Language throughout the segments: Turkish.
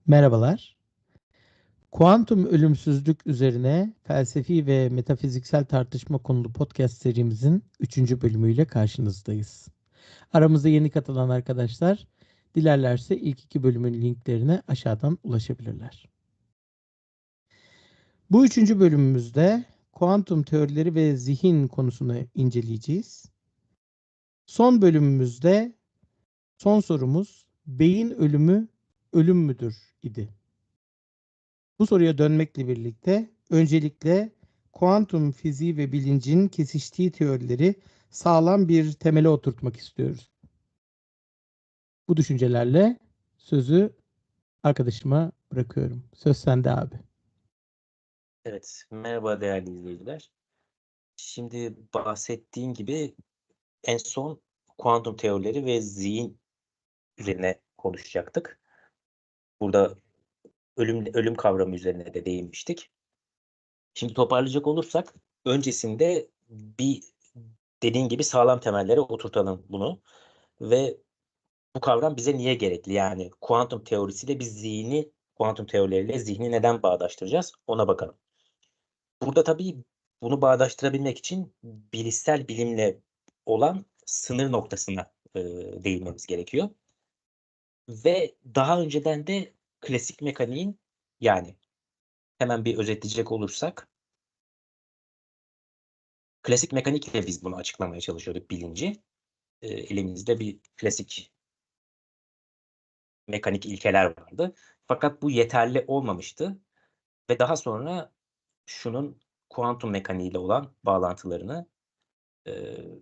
Merhabalar. Kuantum ölümsüzlük üzerine felsefi ve metafiziksel tartışma konulu podcast serimizin 3. bölümüyle karşınızdayız. Aramızda yeni katılan arkadaşlar dilerlerse ilk 2 bölümün linklerine aşağıdan ulaşabilirler. Bu 3. bölümümüzde kuantum teorileri ve zihin konusunu inceleyeceğiz. Son bölümümüzde son sorumuz beyin ölümü ölüm müdür idi. Bu soruya dönmekle birlikte öncelikle kuantum fiziği ve bilincin kesiştiği teorileri sağlam bir temele oturtmak istiyoruz. Bu düşüncelerle sözü arkadaşıma bırakıyorum. Söz sende abi. Evet, merhaba değerli izleyiciler. Şimdi bahsettiğim gibi en son kuantum teorileri ve zihin üzerine konuşacaktık. Burada ölüm kavramı üzerine de değinmiştik. Şimdi toparlayacak olursak öncesinde dediğin gibi sağlam temellere oturtalım bunu ve bu kavram bize niye gerekli? Yani kuantum teorisiyle biz kuantum teorileriyle zihni neden bağdaştıracağız? Ona bakalım. Burada tabii bunu bağdaştırabilmek için bilişsel bilimle olan sınır noktasına, değinmemiz gerekiyor ve daha önceden de klasik mekaniğin, yani hemen bir özetleyecek olursak, klasik mekanikle biz bunu açıklamaya çalışıyorduk, bilinci. Elimizde bir klasik mekanik ilkeler vardı. Fakat bu yeterli olmamıştı ve daha sonra şunun kuantum mekaniğiyle olan bağlantılarını, eee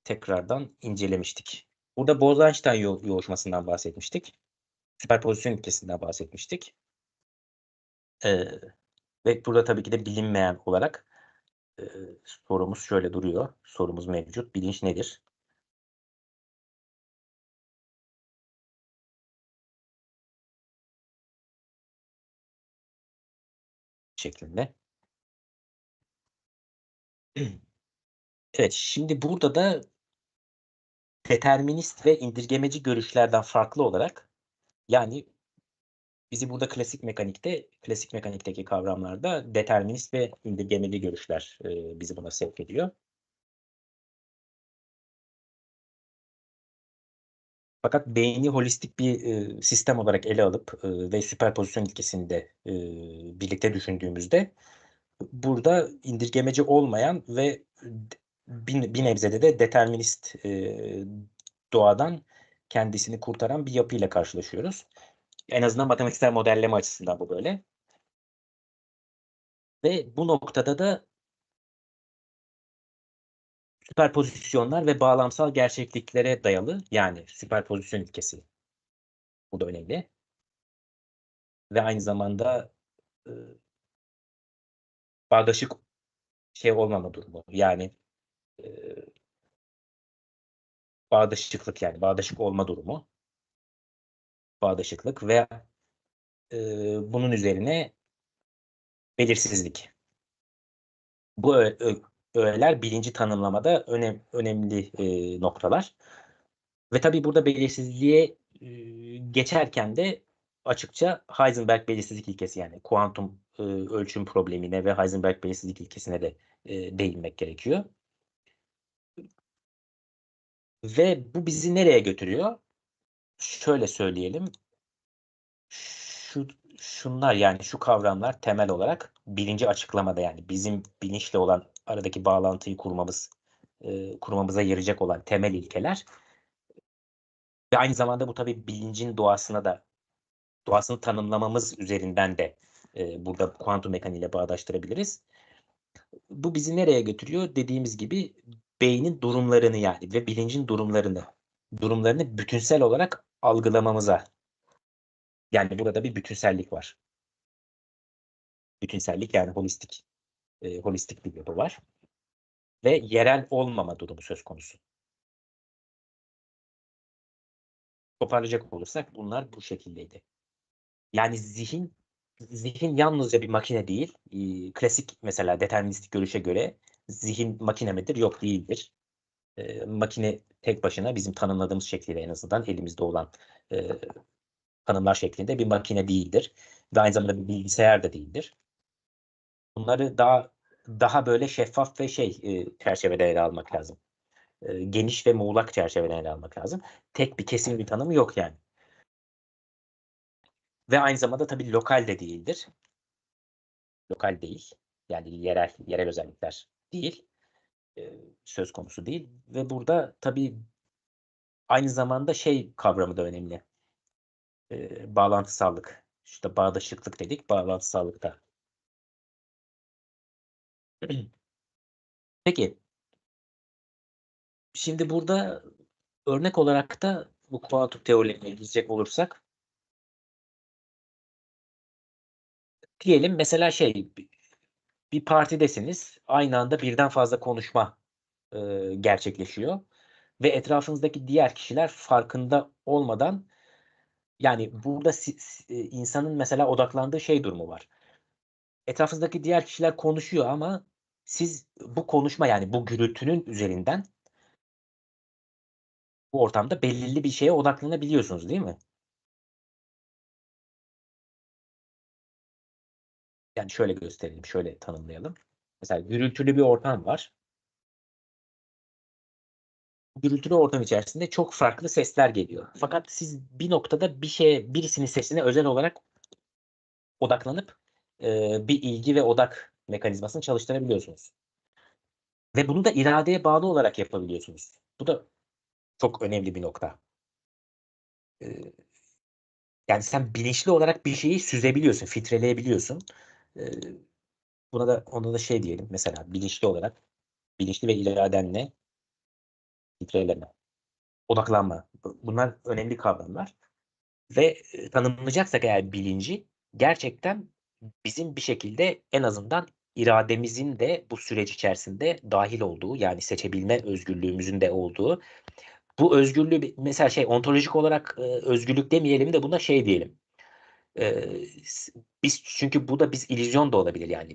tekrardan incelemiştik. Burada Bose-Einstein yoğuşmasından bahsetmiştik. Süperpozisyon ilkesinden bahsetmiştik. Eee, ve burada tabii ki de bilinmeyen olarak, sorumuz şöyle duruyor. Sorumuz mevcut. Bilinç nedir? Şeklinde. Evet, şimdi burada da determinist ve indirgemeci görüşlerden farklı olarak, yani bizi burada klasik mekanikteki kavramlarda determinist ve indirgemeli görüşler, bizi buna sevk ediyor. Fakat beyni holistik bir, sistem olarak ele alıp, ve süperpozisyon ilkesini de, birlikte düşündüğümüzde burada indirgemeci olmayan ve bir nebzede de determinist, doğadan kendisini kurtaran bir yapıyla karşılaşıyoruz. En azından matematiksel modelleme açısından bu böyle ve bu noktada da süperpozisyonlar ve bağlamsal gerçekliklere dayalı, yani süperpozisyon ilkesi bu da önemli ve aynı zamanda, ııı bağdaşık olmama durumu. Yani, eee, bağdaşıklık, yani bağdaşık olma durumu, bağdaşıklık ve, bunun üzerine belirsizlik. Bu öğeler bilinci tanımlamada önemli, noktalar ve tabii burada belirsizliğe, geçerken de açıkça Heisenberg belirsizlik ilkesi, yani kuantum, ölçüm problemine ve Heisenberg belirsizlik ilkesine de, değinmek gerekiyor ve bu bizi nereye götürüyor? Şöyle söyleyelim, şunlar, yani şu kavramlar temel olarak bilinci açıklamada, yani bizim bilinçle olan aradaki bağlantıyı kurmamıza yarayacak olan temel ilkeler ve aynı zamanda bu tabii bilincin doğasını tanımlamamız üzerinden de, burada kuantum mekaniğiyle bağdaştırabiliriz. Bu bizi nereye götürüyor? Dediğimiz gibi beynin durumlarını, yani ve bilincin durumlarını bütünsel olarak algılamamıza, yani burada bir bütünsellik var. Bütünsellik, yani holistik bir yapı var ve yerel olmama durumu söz konusu. Toparlayacak olursak bunlar bu şekildeydi. Yani zihin yalnızca bir makine değil. Klasik mesela deterministik görüşe göre zihin makine midir? Yok, değildir. Makine tek başına bizim tanımladığımız şekliyle, en azından elimizde olan, eee, tanımlar şeklinde bir makine değildir. Ve aynı zamanda bir bilgisayar da değildir. Bunları daha böyle şeffaf ve çerçevede ele almak lazım. Geniş ve muğlak çerçevede ele almak lazım. Tek bir kesin bir tanımı yok yani. Ve aynı zamanda tabii lokal de değildir. Lokal değil. Yani yerel özellikler değil. Söz konusu değil. Ve burada tabii aynı zamanda kavramı da önemli. Bağlantısallık. İşte bağdaşıklık dedik, bağlantısallıkta. Peki, şimdi burada örnek olarak da bu kuantum teorilerine gidecek olursak, diyelim mesela bir partidesiniz, aynı anda birden fazla konuşma gerçekleşiyor ve etrafınızdaki diğer kişiler farkında olmadan, yani burada insanın mesela odaklandığı durumu var. Etrafınızdaki diğer kişiler konuşuyor ama siz bu konuşma, yani bu gürültünün üzerinden bu ortamda belirli bir şeye odaklanabiliyorsunuz, değil mi? Yani şöyle gösterelim, şöyle tanımlayalım. Mesela gürültülü bir ortam var. Gürültülü ortam içerisinde çok farklı sesler geliyor. Fakat siz bir noktada birisinin sesine özel olarak odaklanıp bir ilgi ve odak mekanizmasını çalıştırabiliyorsunuz. Ve bunu da iradeye bağlı olarak yapabiliyorsunuz. Bu da çok önemli bir nokta. Eee, Yani sen bilinçli olarak bir şeyi süzebiliyorsun, filtreleyebiliyorsun. Eee, ona da diyelim mesela, bilinçli ve iradenle filtreleme, odaklanma. Bunlar önemli kavramlar. Ve tanımlayacaksak eğer bilinci, gerçekten bizim bir şekilde en azından irademizin de bu süreç içerisinde dahil olduğu, yani seçebilme özgürlüğümüzün de olduğu, bu özgürlüğü mesela ontolojik olarak özgürlük demeyelim de buna diyelim. Biz, çünkü bu da illüzyon da olabilir, yani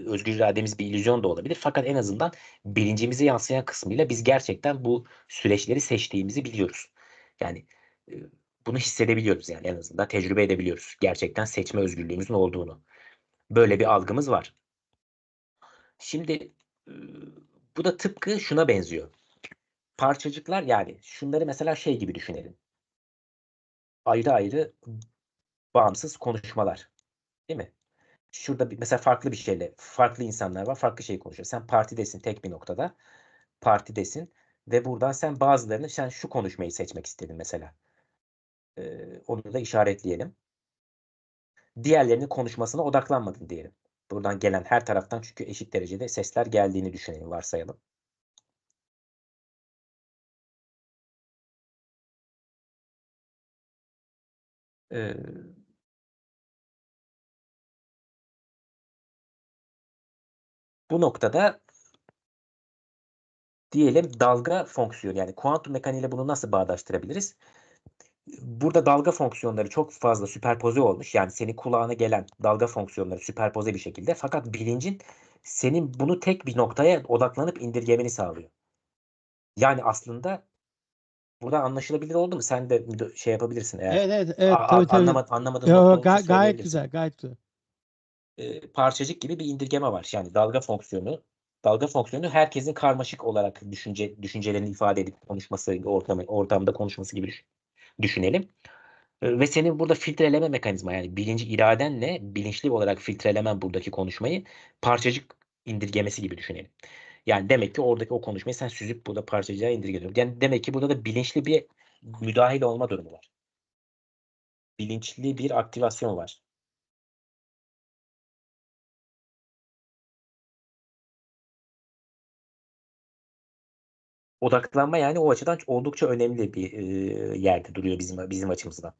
özgür irademiz bir illüzyon da olabilir, fakat en azından bilincimize yansıyan kısmıyla biz gerçekten bu süreçleri seçtiğimizi biliyoruz. Yani e, bunu hissedebiliyoruz, yani en azından tecrübe edebiliyoruz. Gerçekten seçme özgürlüğümüzün olduğunu. Böyle bir algımız var. Şimdi e, bu da tıpkı şuna benziyor. Parçacıklar, yani şunları mesela gibi düşünelim. Ayrı ayrı bağımsız konuşmalar, değil mi? Şurada mesela farklı bir şeyle, farklı insanlar var, farklı şey konuşuyor. Sen partidesin, tek bir noktada. Partidesin ve buradan sen şu konuşmayı seçmek istedin mesela. Onu da işaretleyelim. Diğerlerinin konuşmasına odaklanmadın diyelim. Buradan gelen her taraftan, çünkü eşit derecede sesler geldiğini düşünelim, varsayalım. Ee, Bu noktada diyelim dalga fonksiyonu, yani kuantum mekaniğiyle bunu nasıl bağdaştırabiliriz? Burada dalga fonksiyonları çok fazla süperpoze olmuş. Yani senin kulağına gelen dalga fonksiyonları süperpoze bir şekilde. Fakat bilincin senin bunu tek bir noktaya odaklanıp indirgemeni sağlıyor. Yani aslında burada anlaşılabilir oldu mu? Sen de yapabilirsin eğer. Evet, evet, evet, tabii, tabii. Anlamadığın nokta Yo, olursa gayet söyleyebilirsin. güzel, gayet güzel. Parçacık gibi bir indirgeme var. Yani dalga fonksiyonu herkesin karmaşık olarak düşüncelerini ifade edip konuşması, ortamda konuşması gibi düşünelim. Ve senin burada filtreleme mekanizma, yani bilinci iradenle bilinçli olarak filtrelemen buradaki konuşmayı parçacık indirgemesi gibi düşünelim. Yani demek ki oradaki o konuşmayı sen süzüp burada parçacığa indirgeliyorsun. Yani demek ki burada da bilinçli bir müdahil olma durumu var. Bilinçli bir aktivasyon var. Odaklanma yani o açıdan oldukça önemli bir yerde duruyor bizim açımızdan.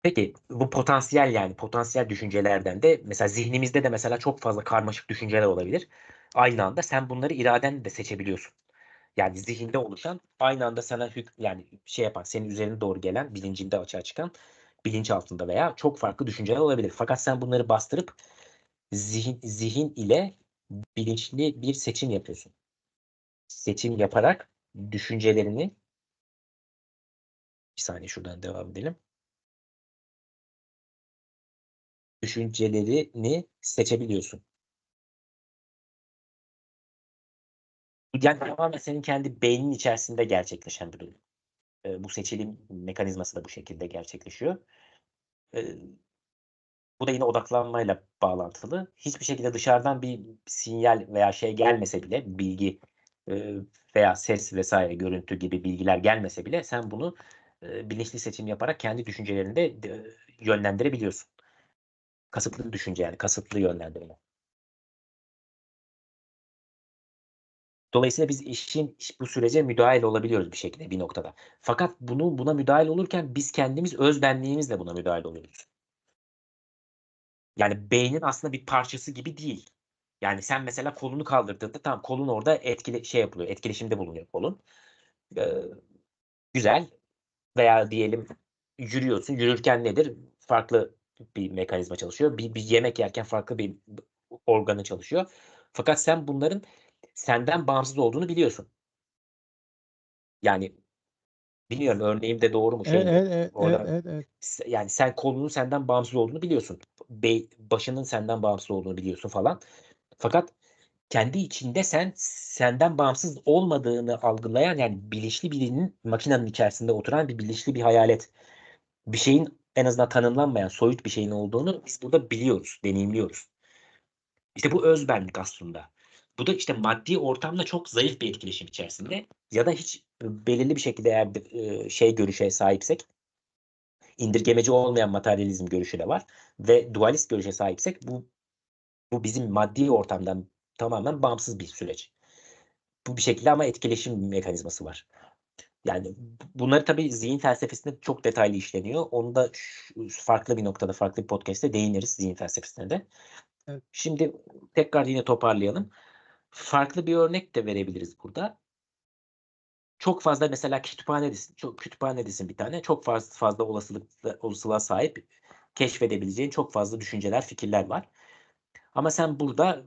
Peki bu potansiyel düşüncelerden de mesela zihnimizde de mesela çok fazla karmaşık düşünceler olabilir. Aynı anda sen bunları iradenle de seçebiliyorsun. Yani zihinde oluşan, aynı anda sana yani yapan, senin üzerine doğru gelen, bilincinde açığa çıkan, bilinç altında veya çok farklı düşünceler olabilir. Fakat sen bunları bastırıp zihin ile bilinçli bir seçim yapıyorsun. Seçim yaparak düşüncelerini, bir saniye şuradan devam edelim. düşüncelerini seçebiliyorsun. Yani tamamen senin kendi beyninin içerisinde gerçekleşen bir durum. Bu seçilim mekanizması da bu şekilde gerçekleşiyor. Eee, Bu da yine odaklanmayla bağlantılı. Hiçbir şekilde dışarıdan bir sinyal veya şey gelmese bile, bilgi, eee, veya ses vs. görüntü gibi bilgiler gelmese bile sen bunu, bilinçli seçim yaparak kendi düşüncelerini de yönlendirebiliyorsun. Kasıtlı düşünce yani, kasıtlı yönlendirme. Dolayısıyla biz bu sürece müdahil olabiliyoruz bir şekilde, bir noktada. Fakat buna müdahil olurken biz kendimiz öz benliğimizle buna müdahil oluyoruz. Yani beynin aslında bir parçası gibi değil. Yani sen mesela kolunu kaldırdığında tamam, kolun orada şey yapılıyor, etkileşimde bulunuyor kolun. Eee, güzel veya diyelim yürüyorsun. Yürürken nedir? Farklı bir mekanizma çalışıyor. Bir yemek yerken farklı bir organı çalışıyor. Fakat sen bunların senden bağımsız olduğunu biliyorsun. Yani bilmiyorum örneğim de doğru mu, şey mi? Orada Evet. yani sen kolunun senden bağımsız olduğunu biliyorsun. Başının senden bağımsız olduğunu biliyorsun falan. Fakat kendi içinde senden bağımsız olmadığını algılayan, yani bilinçli birinin makinenin içerisinde oturan bir bilinçli bir hayalet. Bir şeyin en azından tanımlanmayan soyut bir şeyin olduğunu biz burada biliyoruz, deneyimliyoruz. İşte bu öz benlik aslında. Bu da işte maddi ortamda çok zayıf bir etkileşim içerisinde ya da hiç belirli bir şekilde eğer şey görüşe sahipsek, indirgemeci olmayan materyalizm görüşü de var ve dualist görüşe sahipsek bu bizim maddi ortamdan tamamen bağımsız bir süreç. Bu bir şekilde ama etkileşim mekanizması var. Yani bunları tabii zihin felsefesinde çok detaylı işleniyor. Onu da farklı bir noktada, farklı bir podcast'te değiniriz zihin felsefesine de. Evet. Şimdi tekrar yine toparlayalım. Farklı bir örnek de verebiliriz burada. Çok fazla mesela kütüphanedesin bir tane. Çok fazla olasılığa sahip keşfedebileceğin çok fazla düşünceler, fikirler var. Ama sen burada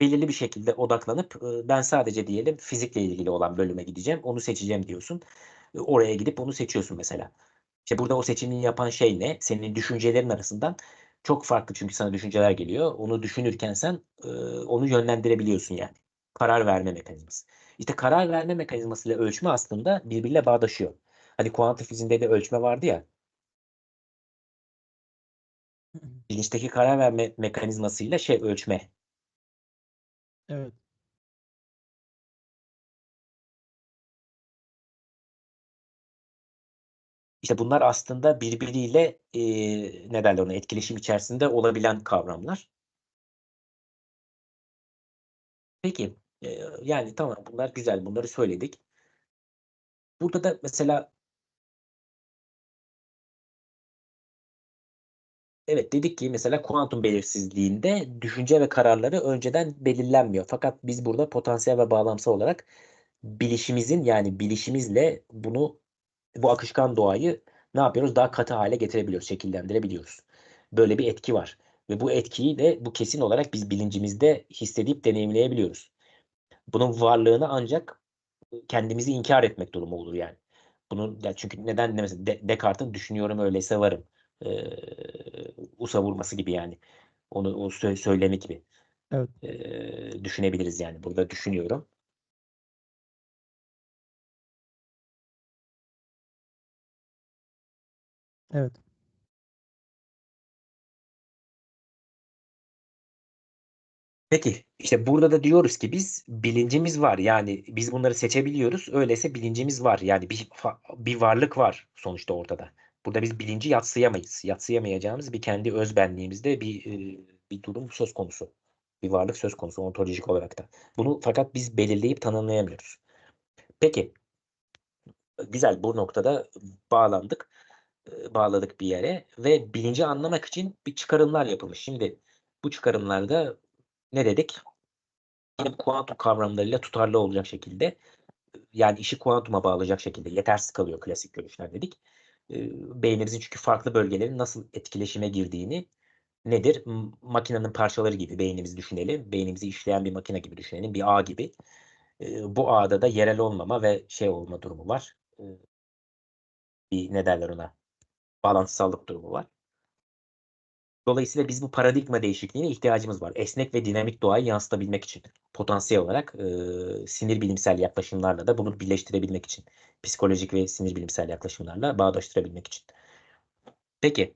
belirli bir şekilde odaklanıp, ben sadece diyelim fizikle ilgili olan bölüme gideceğim, onu seçeceğim diyorsun. Oraya gidip onu seçiyorsun mesela. İşte burada o seçimi yapan şey ne? Senin düşüncelerin arasından çok farklı, çünkü sana düşünceler geliyor. Onu düşünürken sen, onu yönlendirebiliyorsun yani. Karar verme mekanizması. İşte karar verme mekanizmasıyla ölçme aslında birbiriyle bağdaşıyor. Hani kuantum fiziğinde de ölçme vardı ya, bilinçteki karar verme mekanizmasıyla ölçme. Evet. İşte bunlar aslında birbiriyle, ne derler ona, etkileşim içerisinde olabilen kavramlar. Peki, yani tamam, bunlar güzel, bunları söyledik. Burada da mesela evet, dedik ki mesela kuantum belirsizliğinde düşünce ve kararları önceden belirlenmiyor. Fakat biz burada potansiyel ve bağlamsal olarak bilişimizin, yani bilişimizle bu akışkan doğayı ne yapıyoruz? Daha katı hale getirebiliyoruz, şekillendirebiliyoruz. Böyle bir etki var ve bu etkiyi de kesin olarak biz bilincimizde hissedip deneyimleyebiliyoruz. Bunun varlığını ancak kendimizi inkar etmek durumu olur yani. Ya çünkü neden, mesela Descartes'in "Düşünüyorum öyleyse varım." Eee, USA vurması gibi yani. O söylemi gibi, Evet. düşünebiliriz yani. Burada düşünüyorum. Evet. Peki, işte burada da diyoruz ki biz bilincimiz var. Yani biz bunları seçebiliyoruz. Öyleyse bilincimiz var. Yani bir varlık var sonuçta ortada. Burada biz bilinci yadsıyamayız. Yadsıyamayacağımız bir kendi öz benliğimizde bir durum söz konusu. Bir varlık söz konusu ontolojik olarak da. Bunu fakat biz belirleyip tanımlayamıyoruz. Peki, güzel, bu noktada bağlandık. Bağladık bir yere ve bilinci anlamak için bir çıkarımlar yapılmış. Şimdi bu çıkarımlarda ne dedik? Yine kuantum kavramlarıyla tutarlı olacak şekilde, yani işi kuantuma bağlayacak şekilde yetersiz kalıyor klasik görüşler dedik. Beynimizin çünkü farklı bölgelerin nasıl etkileşime girdiğini, nedir? Makinenin parçaları gibi beynimizi düşünelim. Beynimizi işleyen bir makine gibi düşünelim, bir ağ gibi. Bu ağda da yerel olmama ve şey olma durumu var. Bir ne derler ona? Bağlantısallık durumu var. Dolayısıyla biz bu paradigma değişikliğine ihtiyacımız var. Esnek ve dinamik doğayı yansıtabilmek için. Potansiyel olarak sinir bilimsel yaklaşımlarla da bunu birleştirebilmek için. Psikolojik ve sinir bilimsel yaklaşımlarla bağdaştırabilmek için. Peki.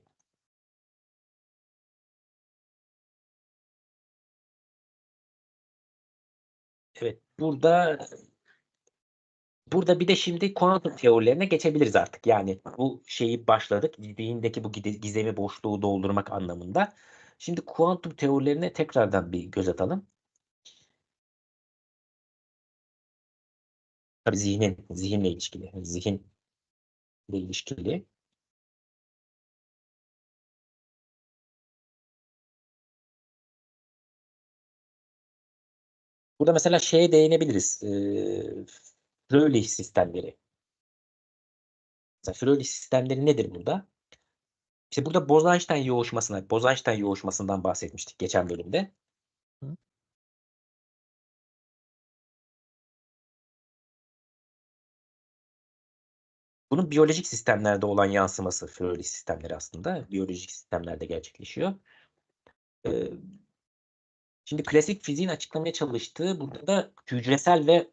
Evet. Burada bir de şimdi kuantum teorilerine geçebiliriz artık. Yani bu şeyi başladık. Zihindeki bu gizemi, boşluğu doldurmak anlamında. Şimdi kuantum teorilerine tekrardan bir göz atalım. Tabii zihinle ilişkili. Zihinle ilişkili. Burada mesela şeye değinebiliriz. Fröhlich sistemleri. Mesela Fröhlich sistemleri nedir burada? İşte burada Bose-Einstein yoğuşmasından bahsetmiştik geçen bölümde. Hı. Bunun biyolojik sistemlerde olan yansıması Fröhlich sistemleri aslında. Biyolojik sistemlerde gerçekleşiyor. Ee, Şimdi klasik fiziğin açıklamaya çalıştığı burada da hücresel ve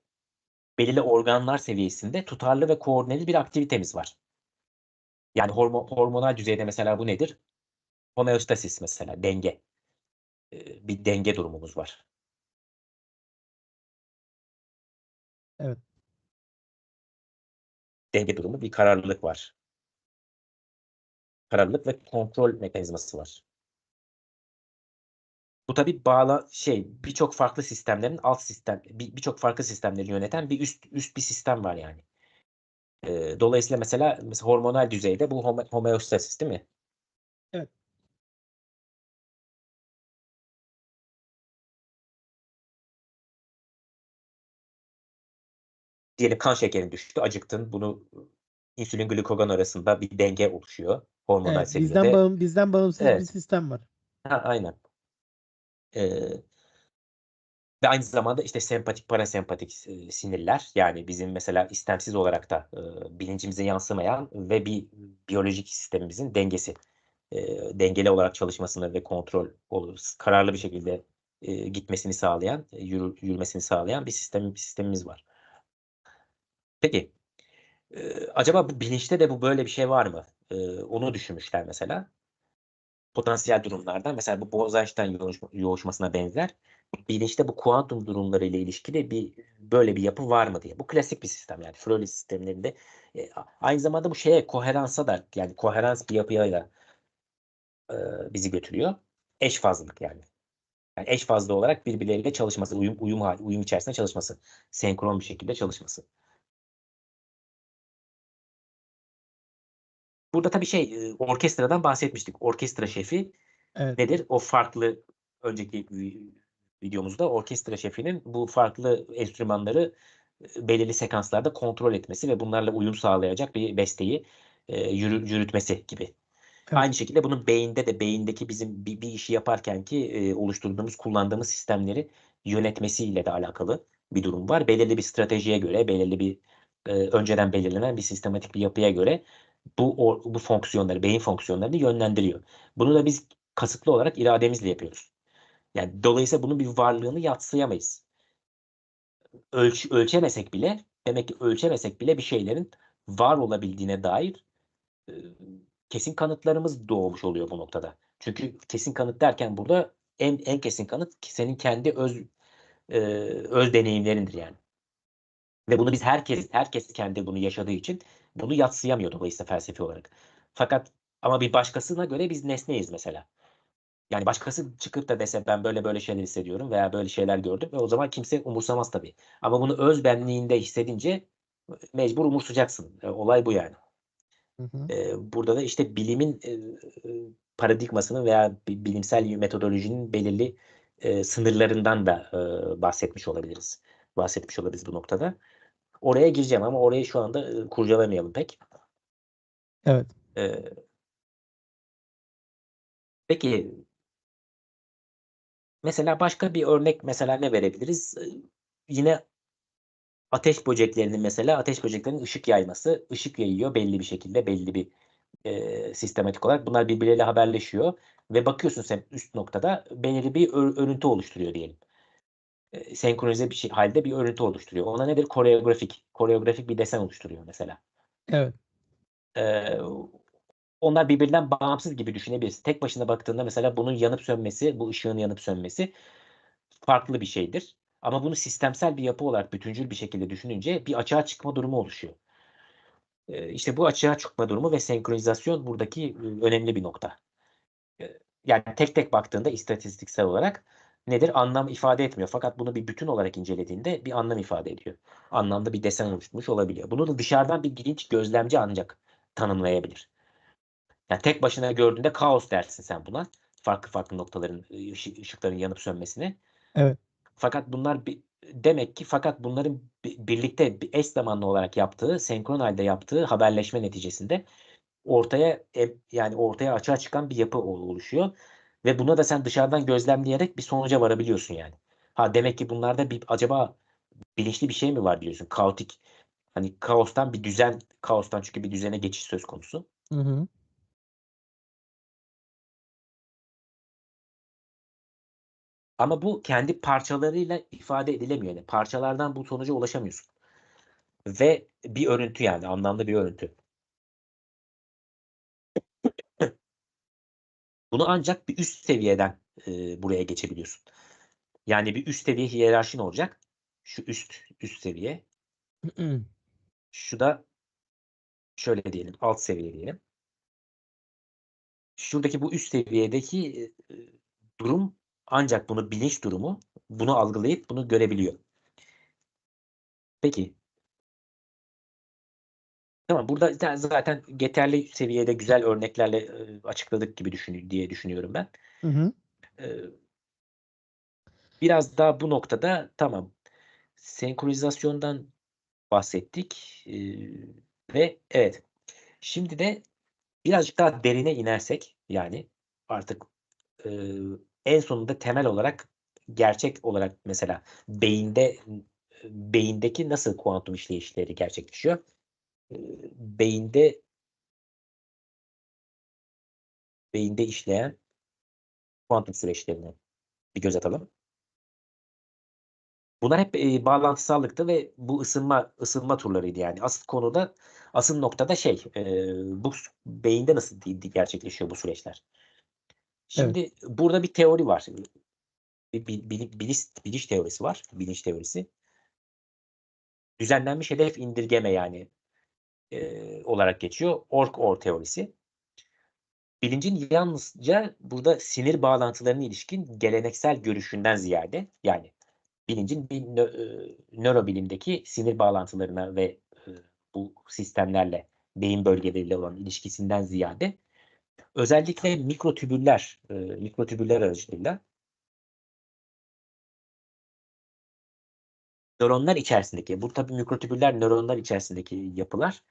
belirli organlar seviyesinde tutarlı ve koordineli bir aktivitemiz var. Yani hormonal düzeyde mesela bu nedir? Homeostasis mesela, denge. Bir denge durumumuz var. Evet. Denge durumu, bir kararlılık var. Kararlılık ve kontrol mekanizması var. Bu tabii birçok farklı sistemlerin birçok farklı sistemleri yöneten bir üst bir sistem var yani. Dolayısıyla mesela hormonal düzeyde bu homeostasis değil mi? Evet. Diyelim kan şekerin düştü, acıktın. Bunu insülin glikogen arasında bir denge oluşuyor hormonal Evet. Bizden seviyede. bizden bağımsız bir Evet. sistem var. Aynen. Ee, Ve aynı zamanda işte sempatik, parasempatik sinirler, yani bizim mesela istemsiz olarak da bilincimize yansımayan ve bir biyolojik sistemimizin dengeli olarak çalışmasını ve kararlı bir şekilde gitmesini sağlayan, yürümesini sağlayan bir sistemimiz var. Peki, acaba bu bilinçte de böyle bir şey var mı? Onu düşünmüşler mesela. Potansiyel durumlardan mesela bu Bose-Einstein yoğuşmasına benzer bilinçte bu kuantum durumları ile ilişkili böyle bir yapı var mı diye. Bu klasik bir sistem, yani Fröhlich sistemlerinde aynı zamanda bu koheransa da, yani koherans bir yapıya da bizi götürüyor. Eş fazlalık yani. Yani eş fazlı olarak birbirleriyle çalışması, uyum içerisinde çalışması, senkron bir şekilde çalışması. Burada tabii orkestradan bahsetmiştik. Orkestra şefi Evet. nedir? O farklı, önceki videomuzda orkestra şefinin bu farklı enstrümanları belirli sekanslarda kontrol etmesi ve bunlarla uyum sağlayacak bir besteyi yürütmesi gibi. Evet. Aynı şekilde bunun beyindeki bizim bir işi yaparken ki oluşturduğumuz, kullandığımız sistemleri yönetmesiyle de alakalı bir durum var. Belirli bir stratejiye göre, belirli bir önceden belirlenen bir sistematik bir yapıya göre bu fonksiyonları, beyin fonksiyonlarını yönlendiriyor. Bunu da biz kasıtlı olarak irademizle yapıyoruz. Yani dolayısıyla bunun bir varlığını yadsıyamayız. Ölçemesek bile, demek ki ölçemesek bile bir şeylerin var olabildiğine dair e, kesin kanıtlarımız doğmuş oluyor bu noktada. Çünkü kesin kanıt derken burada en kesin kanıt senin kendi öz deneyimlerindir yani. Ve bunu herkes kendi bunu yaşadığı için bunu yadsıyamıyor dolayısıyla felsefi olarak. Fakat ama bir başkasına göre biz nesneyiz mesela. Yani başkası çıkıp da dese ben böyle böyle şeyler hissediyorum veya böyle şeyler gördüm ve o zaman kimse umursamaz tabii. Ama bunu öz benliğinde hissedince mecbur umursayacaksın. Olay bu yani. Hı hı. Burada da işte bilimin paradigmasının veya bilimsel metodolojinin belirli sınırlarından da bahsetmiş olabiliriz bu noktada. Oraya gireceğim ama orayı şu anda kurcalamayalım pek. Evet. E, peki mesela başka bir örnek mesela ne verebiliriz? Yine ateş böceklerinin ışık yayması. Işık yayıyor belli bir şekilde, belli bir sistematik olarak. Bunlar birbirleriyle haberleşiyor. ve bakıyorsun sen üst noktada belirli bir örüntü oluşturuyor diyelim. Senkronize bir halde bir örüntü oluşturuyor. Ona nedir? Koreografik bir desen oluşturuyor mesela. Evet. Eee, onlar birbirinden bağımsız gibi düşünebilirsin. Tek başına baktığında mesela bunun yanıp sönmesi, bu ışığın yanıp sönmesi farklı bir şeydir. Ama bunu sistemsel bir yapı olarak bütüncül bir şekilde düşününce bir açığa çıkma durumu oluşuyor. İşte bu açığa çıkma durumu ve senkronizasyon buradaki önemli bir nokta. Yani tek tek baktığında istatistiksel olarak nedir? Anlam ifade etmiyor. Fakat bunu bir bütün olarak incelediğinde bir anlam ifade ediyor. Anlamda bir desen oluşmuş olabiliyor. Bunu da dışarıdan bir bilinç gözlemci ancak tanımlayabilir. Yani tek başına gördüğünde kaos dersin sen buna. Farklı farklı noktaların, ışıkların yanıp sönmesine. Evet. Fakat demek ki bunların birlikte eş zamanlı olarak yaptığı, senkron halde yaptığı haberleşme neticesinde yani ortaya açığa çıkan bir yapı oluşuyor ve buna da sen dışarıdan gözlemleyerek bir sonuca varabiliyorsun yani. Ha, demek ki bunlarda acaba bilinçli bir şey mi var diyorsun? Kaotik, hani kaostan çünkü bir düzene geçiş söz konusu. Hı hı. Ama bu kendi parçalarıyla ifade edilemiyor. Yani parçalardan bu sonuca ulaşamıyorsun. Ve bir örüntü, yani anlamlı bir örüntü. Bunu ancak bir üst seviyeden buraya geçebiliyorsun. Yani bir üst seviye hiyerarşin olacak. Şu üst seviye. Şu da şöyle diyelim, alt seviye diyelim. Şuradaki bu üst seviyedeki durum ancak bilinç durumu bunu algılayıp bunu görebiliyor. Peki. Tamam, burada zaten yeterli seviyede güzel örneklerle açıkladık gibi diye düşünüyorum ben. Hı hı. Eee, biraz daha bu noktada tamam, senkronizasyondan bahsettik ve evet, şimdi de birazcık daha derine inersek, yani artık en sonunda temel olarak, gerçek olarak mesela beyindeki nasıl kuantum işleyişleri gerçekleşiyor? Beyinde işleyen kuantum süreçlerine bir göz atalım. Bunlar hep bağlantısallıktı ve bu ısınma turlarıydı yani. Asıl noktada bu beyinde nasıl gerçekleşiyor bu süreçler? Evet. Şimdi burada bir teori var. Biliş teorisi var. Bilinç teorisi. Düzenlenmiş hedef indirgeme, yani olarak geçiyor. Ork-or teorisi. Bilincin yalnızca burada sinir bağlantılarına ilişkin geleneksel görüşünden ziyade, yani bilincin bir nörobilimdeki sinir bağlantılarına ve bu sistemlerle, beyin bölgeleriyle olan ilişkisinden ziyade özellikle mikrotübüller aracılığıyla bu tabii mikrotübüller nöronlar içerisindeki yapılar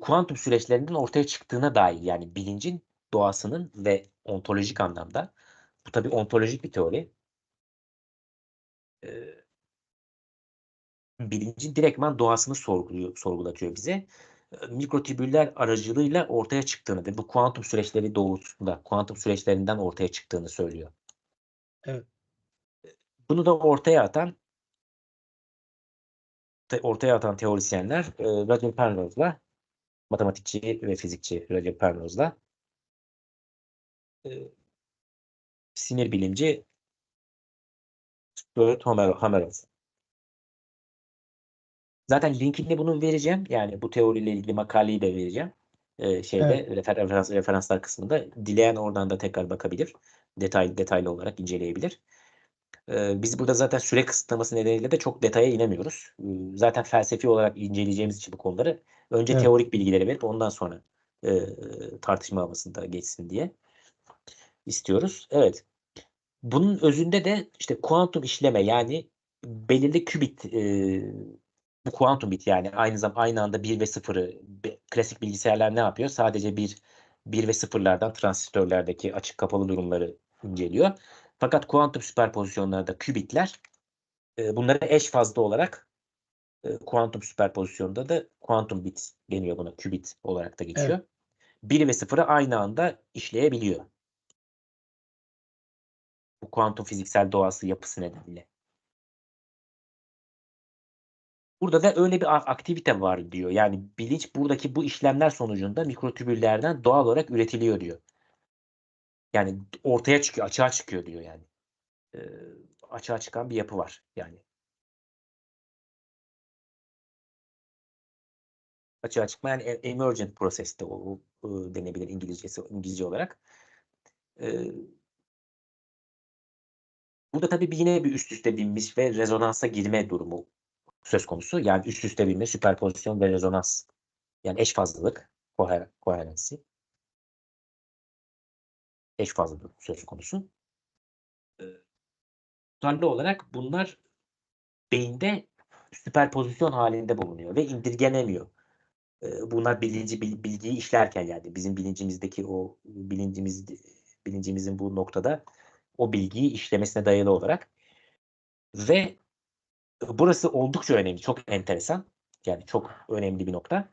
kuantum süreçlerinden ortaya çıktığına dair, yani bilincin doğasının ve ontolojik anlamda, bu tabii ontolojik bir teori, bilincin direktman doğasını sorgulatıyor bize. Mikrotübüller aracılığıyla ortaya çıktığını ve bu kuantum süreçleri doğrultusunda kuantum süreçlerinden ortaya çıktığını söylüyor. Evet. Bunu da ortaya atan teorisyenler Roger Penrose'la, matematikçi ve fizikçi Roger Penrose'la sinir bilimci Stuart Hameroff. Zaten linkini bunun vereceğim. Yani bu teoriyle ilgili makaleyi de vereceğim. Evet. Referanslar kısmında. Dileyen oradan da tekrar bakabilir. Detaylı olarak inceleyebilir. Biz burada zaten süre kısıtlaması nedeniyle de çok detaya inemiyoruz. Zaten felsefi olarak inceleyeceğimiz için bu konuları önce Evet. teorik bilgileri verip ondan sonra tartışma havasında geçsin diye istiyoruz. Evet. Bunun özünde de işte kuantum işleme, yani belirli qubit, bu kuantum bit, yani aynı anda 1 ve 0'ı, klasik bilgisayarlar ne yapıyor? Sadece 1 ve 0'lardan transistörlerdeki açık kapalı durumları inceliyor. Fakat kuantum süperpozisyonlarda qubitler, bunlara eş fazlı olarak, kuantum süperpozisyonda da kuantum bit deniyor buna. Qubit olarak da Evet. geçiyor. 1 ve 0'ı aynı anda işleyebiliyor. Bu kuantum fiziksel doğası, yapısı nedeniyle. Burada da öyle bir aktivite var diyor. Yani bilinç buradaki bu işlemler sonucunda mikrotübüllerden doğal olarak üretiliyor diyor. Yani ortaya çıkıyor, açığa çıkıyor diyor yani. Açığa çıkan bir yapı var yani. Açığa çıkma yani emergent process'te o denebilir İngilizce olarak. Burada tabii yine bir üst üste binmiş ve rezonansa girme durumu söz konusu. Yani üst üste binme, süperpozisyon ve rezonans. Yani eş fazlalık, koherensi. Eş fazlalık söz konusu. Tutarlı olarak bunlar beyinde süperpozisyon halinde bulunuyor ve indirgenemiyor. Bunlar bilgiyi işlerken yani bizim bilincimizdeki o bilincimizin bu noktada o bilgiyi işlemesine dayalı olarak ve burası oldukça önemli, çok enteresan. Yani çok önemli bir nokta.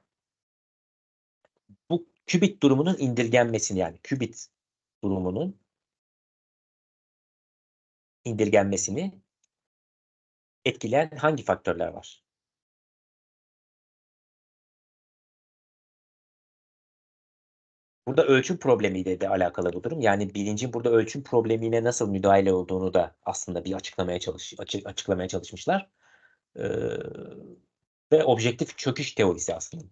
Bu qubit durumunun indirgenmesini yani qubit durumunun indirgenmesini etkileyen hangi faktörler var? Burada ölçüm problemiyle de alakalı bu durum. Yani bilincin burada ölçüm problemine nasıl müdahale olduğunu da aslında bir açıklamaya çalışmışlar. Ve objektif çöküş teorisi aslında.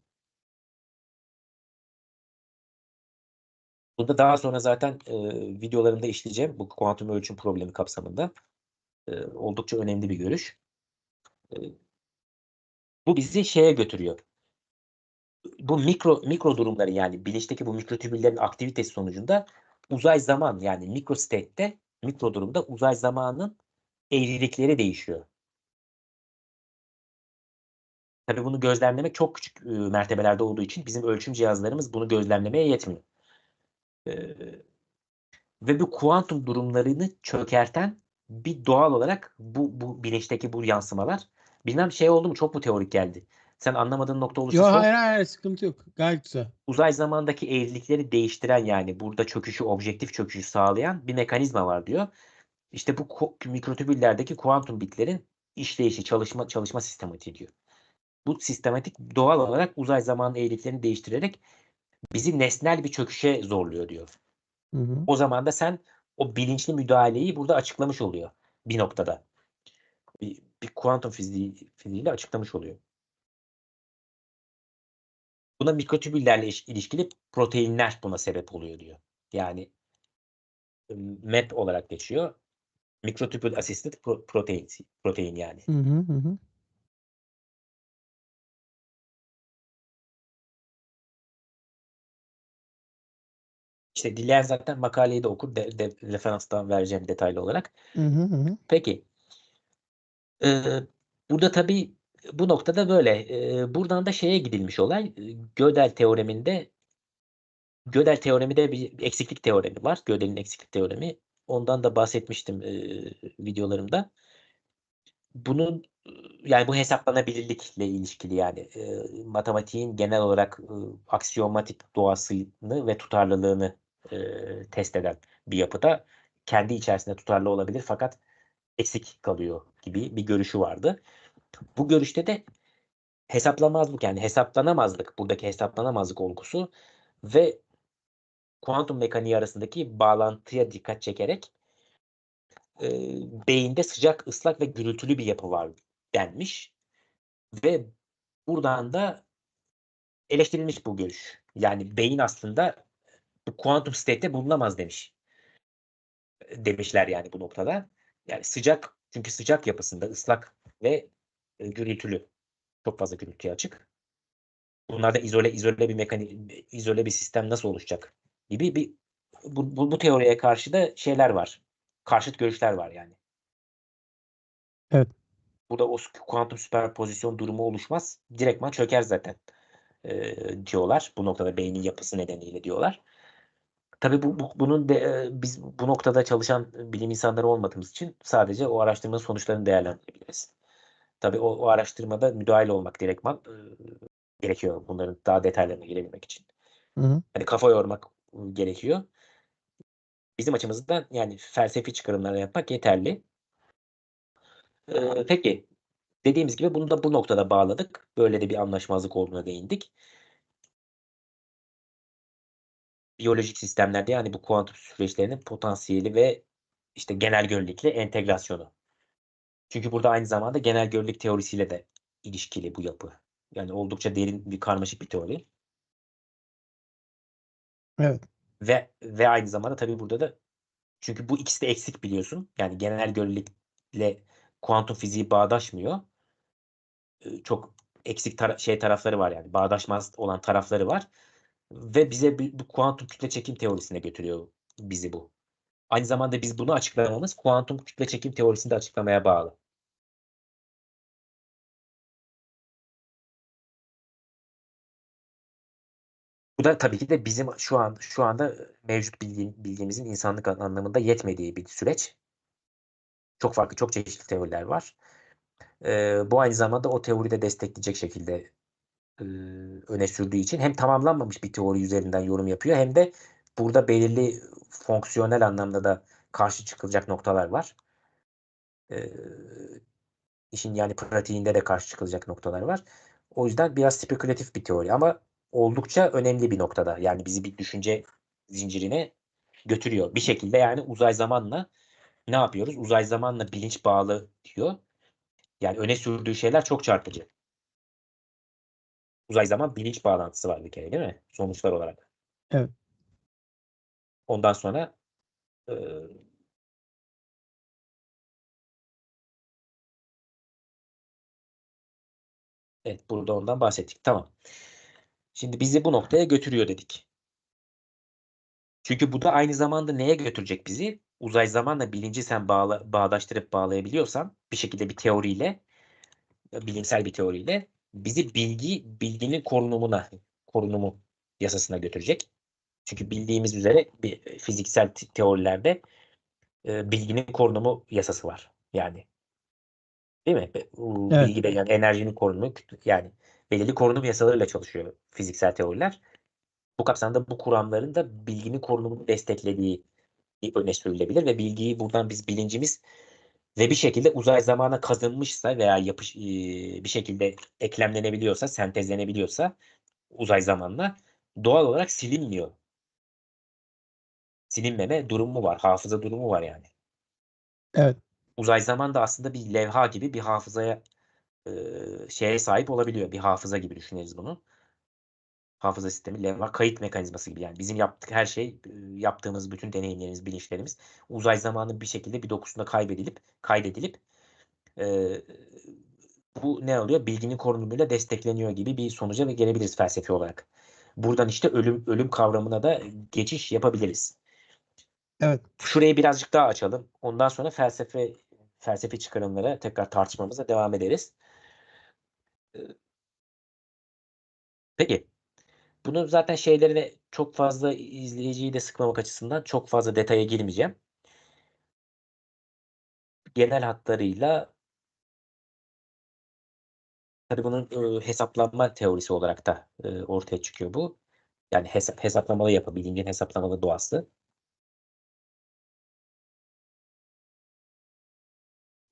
Burada daha sonra zaten videolarımda işleyeceğim bu kuantum ölçüm problemi kapsamında. Oldukça önemli bir görüş. Bu bizi şeye götürüyor. Bu mikro durumları yani bilinçteki bu mikrotübüllerin aktivitesi sonucunda uzay zaman yani mikro durumda uzay zamanın eğrilikleri değişiyor. Tabii bunu gözlemlemek çok küçük mertebelerde olduğu için bizim ölçüm cihazlarımız bunu gözlemlemeye yetmiyor. Ve bu kuantum durumlarını çökerten bir doğal olarak bu bilinçteki bu yansımalar. Bilmem şey oldu mu, çok mu teorik geldi? Sen anlamadığın nokta olursa Yok, sor. hayır, sıkıntı yok. Gayet güzel. Uzay zamandaki eğrilikleri değiştiren yani burada objektif çöküşü sağlayan bir mekanizma var diyor. İşte bu mikrotübüllerdeki kuantum bitlerin işleyişi, çalışma sistematiği diyor. Bu sistematik doğal olarak uzay zamanı eğriliklerini değiştirerek bizi nesnel bir çöküşe zorluyor diyor. Hı hı. O zaman da sen o bilinçli müdahaleyi burada açıklamış oluyor bir noktada. Bir kuantum fiziğiyle açıklamış oluyor. Buna mikrotübüllerle ilişkili proteinler buna sebep oluyor diyor. Yani MEP olarak geçiyor. Mikrotübül assisted protein yani. Hı hı, hı hı. İşte dileyen zaten makaleyi de okur. Referanstan vereceğim detaylı olarak. Hı hı, hı hı. Peki. Burada tabii bu noktada böyle. Buradan da şeye gidilmiş olay. Gödel teoremi de bir eksiklik teoremi var. Gödel'in eksiklik teoremi. Ondan da bahsetmiştim videolarımda. Bunun yani bu hesaplanabilirlikle ilişkili yani matematiğin genel olarak aksiyomatik doğasını ve tutarlılığını test eden bir yapıda kendi içerisinde tutarlı olabilir fakat eksik kalıyor gibi bir görüşü vardı. Bu görüşte de hesaplamazlık yani buradaki hesaplanamazlık olgusu ve kuantum mekaniği arasındaki bağlantıya dikkat çekerek beyinde sıcak, ıslak ve gürültülü bir yapı var denmiş ve buradan da eleştirilmiş bu görüş. Yani beyin aslında bu kuantum state'te bulunamaz demişler yani bu noktada. Yani çünkü sıcak yapısında ıslak ve gürültülü. Çok fazla gürültüye açık. Bunlarda izole bir sistem nasıl oluşacak gibi bu teoriye karşı da şeyler var. Karşıt görüşler var yani. Evet. Burada o kuantum süperpozisyon durumu oluşmaz. Direktman çöker zaten diyorlar. Bu noktada beynin yapısı nedeniyle diyorlar. Tabii bunun biz bu noktada çalışan bilim insanları olmadığımız için sadece o araştırmanın sonuçlarını değerlendirebiliriz. Tabii o araştırmada müdahil olmak direktman gerekiyor bunların daha detaylarına girebilmek için. Hı hı. Hani kafa yormak gerekiyor. Bizim açımızdan yani felsefi çıkarımlar yapmak yeterli. Peki, dediğimiz gibi bunu da bu noktada bağladık. Böyle de bir anlaşmazlık olduğuna değindik. Biyolojik sistemlerde, yani bu kuantum süreçlerinin potansiyeli ve, işte, genel görelilikle entegrasyonu. Çünkü burada aynı zamanda genel görelilik teorisiyle de ilişkili bu yapı. Yani oldukça derin bir karmaşık bir teori Evet. ve aynı zamanda tabii burada da çünkü bu ikisi de eksik biliyorsun. Yani genel görelilikle kuantum fiziği bağdaşmıyor. Çok eksik tarafları var yani bağdaşmaz olan tarafları var ve bize bu kuantum kütle çekim teorisine götürüyor bizi bu. Aynı zamanda biz bunu açıklamamız kuantum kütle çekim teorisini de açıklamaya bağlı. Bu da tabii ki de bizim şu anda mevcut bildiğimizin insanlık anlamında yetmediği bir süreç. Çok farklı, çok çeşitli teoriler var. Bu aynı zamanda o teoriyi de destekleyecek şekilde öne sürdüğü için hem tamamlanmamış bir teori üzerinden yorum yapıyor hem de burada belirli fonksiyonel anlamda da karşı çıkılacak noktalar var. Eee, işin yani pratiğinde de karşı çıkılacak noktalar var. O yüzden biraz spekülatif bir teori ama oldukça önemli bir noktada. Yani bizi bir düşünce zincirine götürüyor. Bir şekilde yani uzay zamanla ne yapıyoruz? Uzay zamanla bilinç bağlı diyor. Yani öne sürdüğü şeyler çok çarpıcı. Uzay zaman bilinç bağlantısı var bir kere, değil mi? Sonuçlar olarak. Evet. Ondan sonra eee, evet, burada ondan bahsettik. Tamam. Şimdi bizi bu noktaya götürüyor dedik. Çünkü bu da aynı zamanda neye götürecek bizi? Uzay zamanla bilinci sen bağdaştırıp bağlayabiliyorsan bir şekilde bir teoriyle, bilimsel bir teoriyle bizi bilginin korunumu yasasına götürecek. Çünkü bildiğimiz üzere bir fiziksel teorilerde bilginin korunumu yasası var. Yani değil mi? Evet. Bilgi de yani enerjinin korunumu yani belirli korunum yasalarıyla çalışıyor fiziksel teoriler. Bu kapsamda bu kuramların da bilginin korunumunu desteklediği öne sürülebilir ve bilgiyi buradan biz bilincimiz ve bir şekilde uzay zamana kazınmışsa veya bir şekilde eklemlenebiliyorsa, sentezlenebiliyorsa uzay zamanla doğal olarak silinmiyor. Silinmeme durumu var, hafıza durumu var yani. Evet. Uzay zaman da aslında bir levha gibi bir hafızaya şeye sahip olabiliyor. Bir hafıza gibi düşüneriz bunu. Hafıza sistemi, levha, kayıt mekanizması gibi yani. Bizim yaptık her şey, yaptığımız bütün deneyimlerimiz, bilinçlerimiz uzay zamanı bir şekilde bir dokusunda kaydedilip eee, bu ne oluyor? Bilginin korunumuyla destekleniyor gibi bir sonuca ve gelebiliriz felsefi olarak. Buradan işte ölüm kavramına da geçiş yapabiliriz. Evet. Şurayı birazcık daha açalım. Ondan sonra felsefi çıkarımlara tekrar tartışmamıza devam ederiz. Eee, peki. Bunun zaten şeylerine çok fazla izleyiciyi de sıkmamak açısından çok fazla detaya girmeyeceğim. Genel hatlarıyla tabii bunun, hesaplanma teorisi olarak da, ortaya çıkıyor bu. Yani hesaplamalı yapı, bilincin hesaplamalı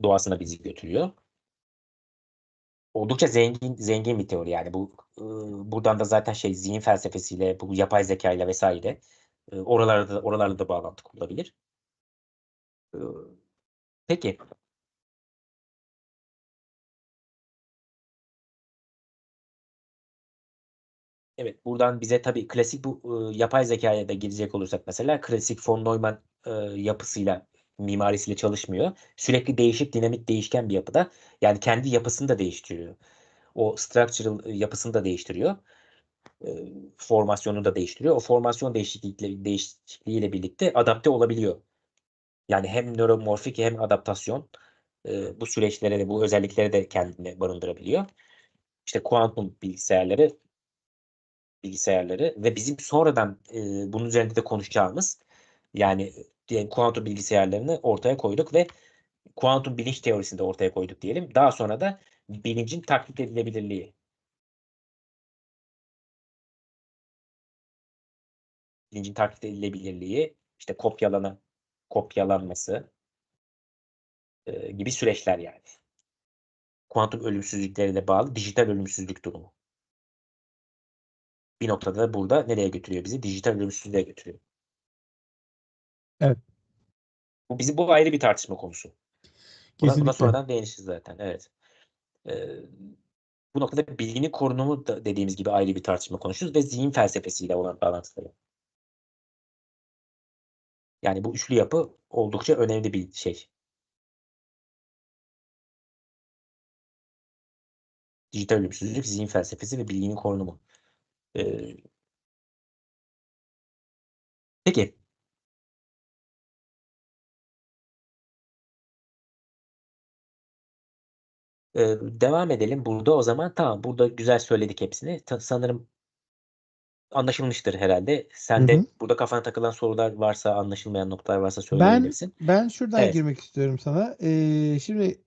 doğasına bizi götürüyor. Oldukça zengin bir teori yani bu, buradan da zaten zihin felsefesiyle, bu yapay zekâyla vs. Oralarla da bağlantı kurulabilir. Iıı, peki. Evet, buradan bize tabii klasik bu, yapay zekâya da girecek olursak mesela klasik von Neumann, yapısıyla, mimarisiyle çalışmıyor. Sürekli değişik, dinamik, değişken bir yapıda. Yani kendi yapısını da değiştiriyor. O structural, yapısını da değiştiriyor. Formasyonunu da değiştiriyor. O formasyon değişikliğiyle birlikte adapte olabiliyor. Yani hem nöromorfik hem adaptasyon, bu süreçlere de bu özellikleri de kendinde barındırabiliyor. İşte kuantum bilgisayarları ve bizim sonradan, bunun üzerinde de konuşacağımız, yani, diyelim kuantum bilgisayarlarını ortaya koyduk ve kuantum bilinç teorisini de ortaya koyduk diyelim. Daha sonra da bilincin taklit edilebilirliği, bilincin taklit edilebilirliği işte kopyalanması gibi süreçler yani. Kuantum ölümsüzlüklerine bağlı dijital ölümsüzlük durumu. Bir noktada da burada nereye götürüyor bizi? Dijital ölümsüzlüğe götürüyor. Evet. Bu ayrı bir tartışma konusu. Buna Kesinlikle. sonradan değineceğiz zaten. Evet. Bu noktada bilginin korunumu da dediğimiz gibi ayrı bir tartışma konuşuyoruz ve zihin felsefesiyle olan bağlantıları. Yani bu üçlü yapı oldukça önemli bir şey. Dijital ölümsüzlük, zihin felsefesi ve bilginin korunumu. Peki. Devam edelim burada o zaman. Tamam, burada güzel söyledik hepsini. Sanırım anlaşılmıştır herhalde. Hı Sen de hı. burada kafana takılan sorular varsa, anlaşılmayan noktalar varsa Ben söyleyebilirsin. ben şuradan Evet. girmek istiyorum sana. Şimdi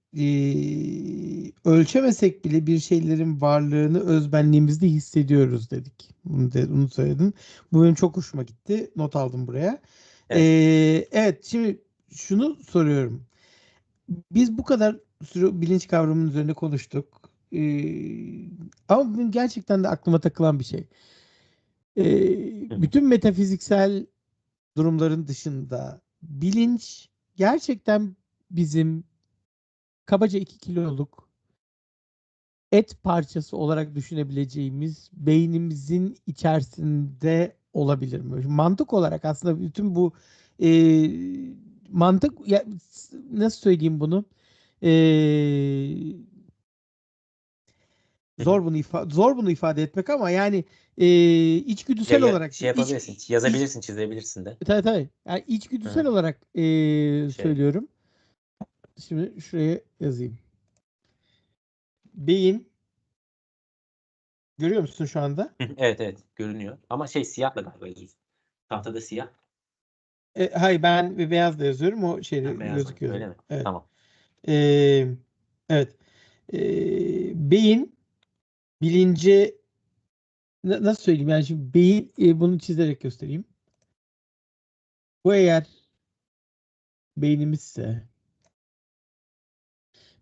ölçemesek bile bir şeylerin varlığını özbenliğimizde hissediyoruz dedik. Bunu söyledin. Bu benim çok hoşuma gitti. Not aldım buraya. Evet. Evet, şimdi şunu soruyorum. Biz bu kadar süre bilinç kavramının üzerine konuştuk. Ama bugün gerçekten de aklıma takılan bir şey. Hı hı. Bütün metafiziksel durumların dışında bilinç gerçekten bizim kabaca 2 kiloluk et parçası olarak düşünebileceğimiz beynimizin içerisinde olabilir mi? Mantık olarak aslında bütün bu e, mantık ya, nasıl söyleyeyim bunu? E, Hı hı. zor bunu ifade etmek ama yani içgüdüsel olarak Şey yapabilirsin, yazabilirsin, çizebilirsin de. tabii. Yani Hı içgüdüsel hı. olarak Şey. söylüyorum. Şimdi şuraya yazayım. Beyin görüyor musun şu anda? Hı hı. Evet, evet, görünüyor. Ama siyahla galiba yazıyorsun. Tahtada siyah. Hayır, ben beyazla yazıyorum. O şeyde Ha, beyaz mı? gözüküyor. Öyle mi? Evet. Tamam. E, evet. Beyin bilince nasıl söyleyeyim? Yani şimdi beyin bunu çizerek göstereyim. Bu eğer beynimizse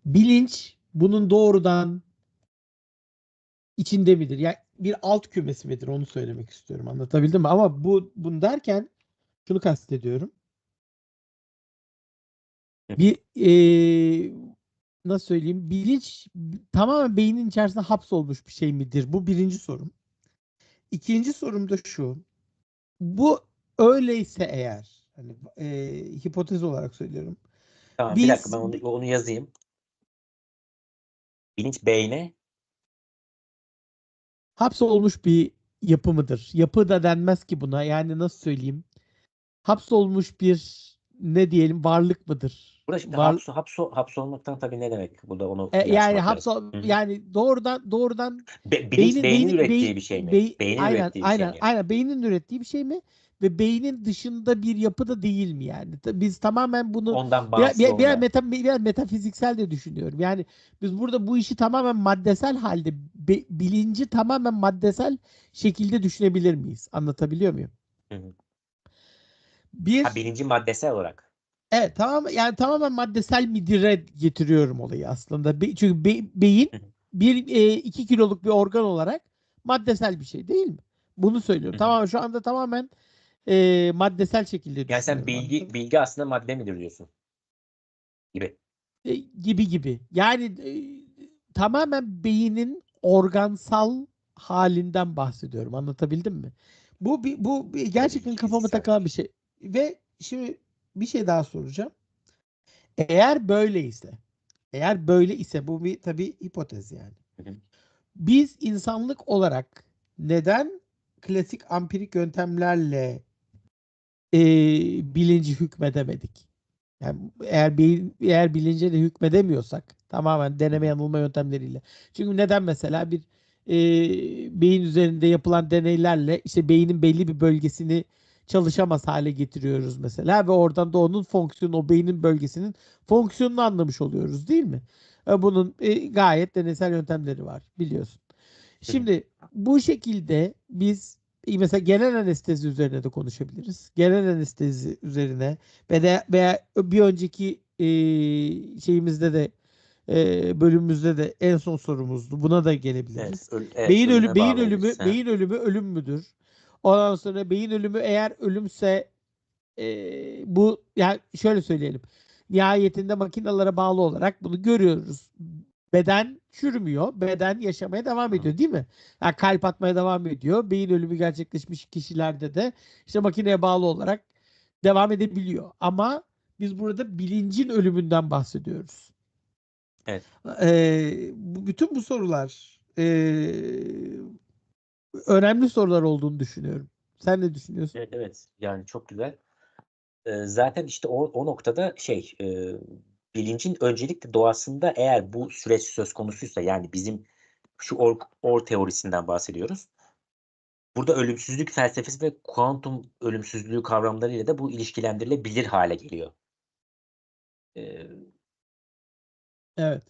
bilinç bunun doğrudan içinde midir? Yani bir alt kümesi midir? Onu söylemek istiyorum. Anlatabildim mi? Ama bunu derken şunu kastediyorum. Hı hı. Bir nasıl söyleyeyim? Bilinç tamamen beynin içerisinde hapsolmuş bir şey midir? Bu birinci sorum. İkinci sorum da şu. Bu öyleyse eğer hani hipotez olarak söylüyorum. Tamam, bir dakika, Biz ben onu yazayım. Bilinç beyne. hapsolmuş bir yapı mıdır? Yapı da denmez ki buna. Yani nasıl söyleyeyim? Hapsolmuş bir ne diyelim varlık mıdır? Burada şimdi hapsolmaktan tabii ne demek? Burada onu yine Yani açmak lazım. Hı hı. yani doğrudan Bilinç beynin ürettiği bir şey mi? Beynin aynen ürettiği bir şey mi yani? beynin ürettiği bir şey mi ve beynin dışında bir yapı da değil mi yani? Biz tamamen bunu Ondan bağımsız olmayan. biraz metafiziksel de düşünüyorum. Yani biz burada bu işi tamamen maddesel halde bilinci tamamen maddesel şekilde düşünebilir miyiz? Anlatabiliyor muyum? Hı hı. Ha, Bir bilinci maddesel olarak. Evet, tamam, yani tamamen maddesel midire getiriyorum olayı aslında. Çünkü beyin Hı hı. 2 kiloluk bir organ olarak maddesel bir şey değil mi? Bunu söylüyorum. Hı hı. Tamam, şu anda tamamen maddesel şekilde Yani sen düşünüyorum, bilgi anladın? bilgi aslında madde midir diyorsun gibi. Gibi. Yani tamamen beynin organsal halinden bahsediyorum. Anlatabildim mi? Ya da Gerçekten bilgi kafama fiziksel takılan bir bir. şey. Ve şimdi bir şey daha soracağım. Eğer böyleyse Eğer böyle ise bu bir tabii hipotez yani. Hı hı. Biz insanlık olarak neden klasik ampirik yöntemlerle bilinci hükmedemedik? Yani eğer bilince de hükmedemiyorsak tamamen Hı deneme hı. yanılma yöntemleriyle. Çünkü neden mesela bir beyin üzerinde yapılan deneylerle işte beynin belli bir bölgesini çalışamaz hale getiriyoruz mesela ve oradan da o beynin bölgesinin fonksiyonunu anlamış oluyoruz değil mi? Bunun gayet deneysel yöntemleri var biliyorsun. Hı hı. Şimdi bu şekilde biz mesela genel anestezi üzerine de konuşabiliriz. Genel anestezi üzerine veya bir önceki şeyimizde de bölümümüzde de en son sorumuzdu. Buna da Evet, gelebiliriz. evet, ölüme bağlayabiliriz. Ha. Beyin ölümü ölüm müdür? Ondan sonra beyin ölümü eğer ölümse bu yani şöyle söyleyelim. Nihayetinde makinalara bağlı olarak bunu görüyoruz. Beden çürümüyor. Beden yaşamaya devam Hı hı. ediyor değil mi? Yani kalp atmaya devam ediyor. Beyin ölümü gerçekleşmiş kişilerde de işte makineye bağlı olarak devam edebiliyor. Ama biz burada bilincin ölümünden bahsediyoruz. Evet. Bütün bu sorular önemli sorular olduğunu düşünüyorum. Sen ne düşünüyorsun? Evet, evet. Yani çok güzel. Zaten işte o noktada bilincin öncelikle doğasında eğer bu süreç söz konusuysa yani bizim şu or teorisinden bahsediyoruz. Burada ölümsüzlük felsefesi ve kuantum ölümsüzlüğü kavramlarıyla da bu ilişkilendirilebilir hale geliyor. Ee, Evet.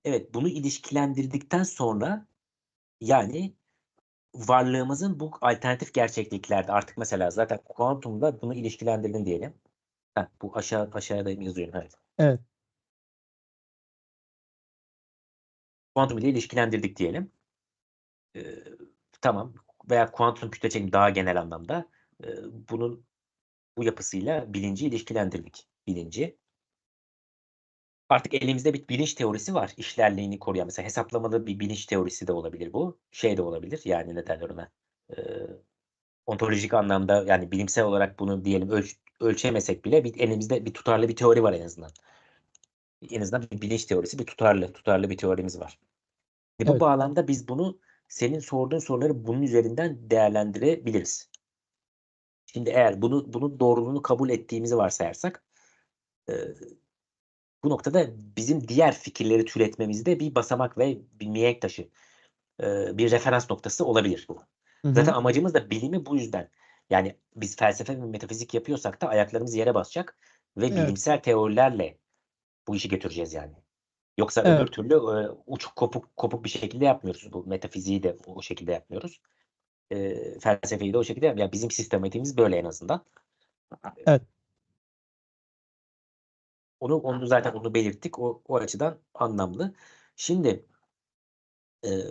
evet, bunu ilişkilendirdikten sonra yani varlığımızın bu alternatif gerçekliklerde artık mesela zaten kuantumda bunu ilişkilendirdin diyelim. Heh, bu aşağıda yazıyorum. Evet. Evet. Kuantum ile ilişkilendirdik diyelim. Ee, tamam. Veya kuantum kütle çekimi daha genel anlamda e, bunun bu yapısıyla bilinci ilişkilendirdik. Bilinci. Artık elimizde bir bilinç teorisi var. İşlerliğini koruyan. Mesela hesaplamalı bir bilinç teorisi de olabilir bu. Şey de olabilir. Yani ne derler ona? Ee, ontolojik anlamda yani bilimsel olarak bunu diyelim ölçemesek bile elimizde bir tutarlı bir teori var en azından. En azından bir bilinç teorisi, bir tutarlı bir teorimiz var. Bu Evet. bağlamda biz bunu senin sorduğun soruları bunun üzerinden değerlendirebiliriz. Şimdi eğer bunun doğruluğunu kabul ettiğimizi varsayarsak e, bu noktada bizim diğer fikirleri türetmemizde bir basamak ve bir mihenk taşı, bir referans noktası olabilir bu. Hı Zaten hı. amacımız da bilimi bu yüzden. Yani biz felsefe ve metafizik yapıyorsak da ayaklarımız yere basacak ve Evet. bilimsel teorilerle bu işi götüreceğiz yani. Yoksa öbür Evet. türlü uçuk kopuk bir şekilde yapmıyoruz. Bu metafiziği de o şekilde yapmıyoruz. Felsefeyi de o şekilde yapmıyoruz. Yani bizim sistematiğimiz böyle en azından. Evet. Onu zaten onu belirttik. O açıdan anlamlı. Şimdi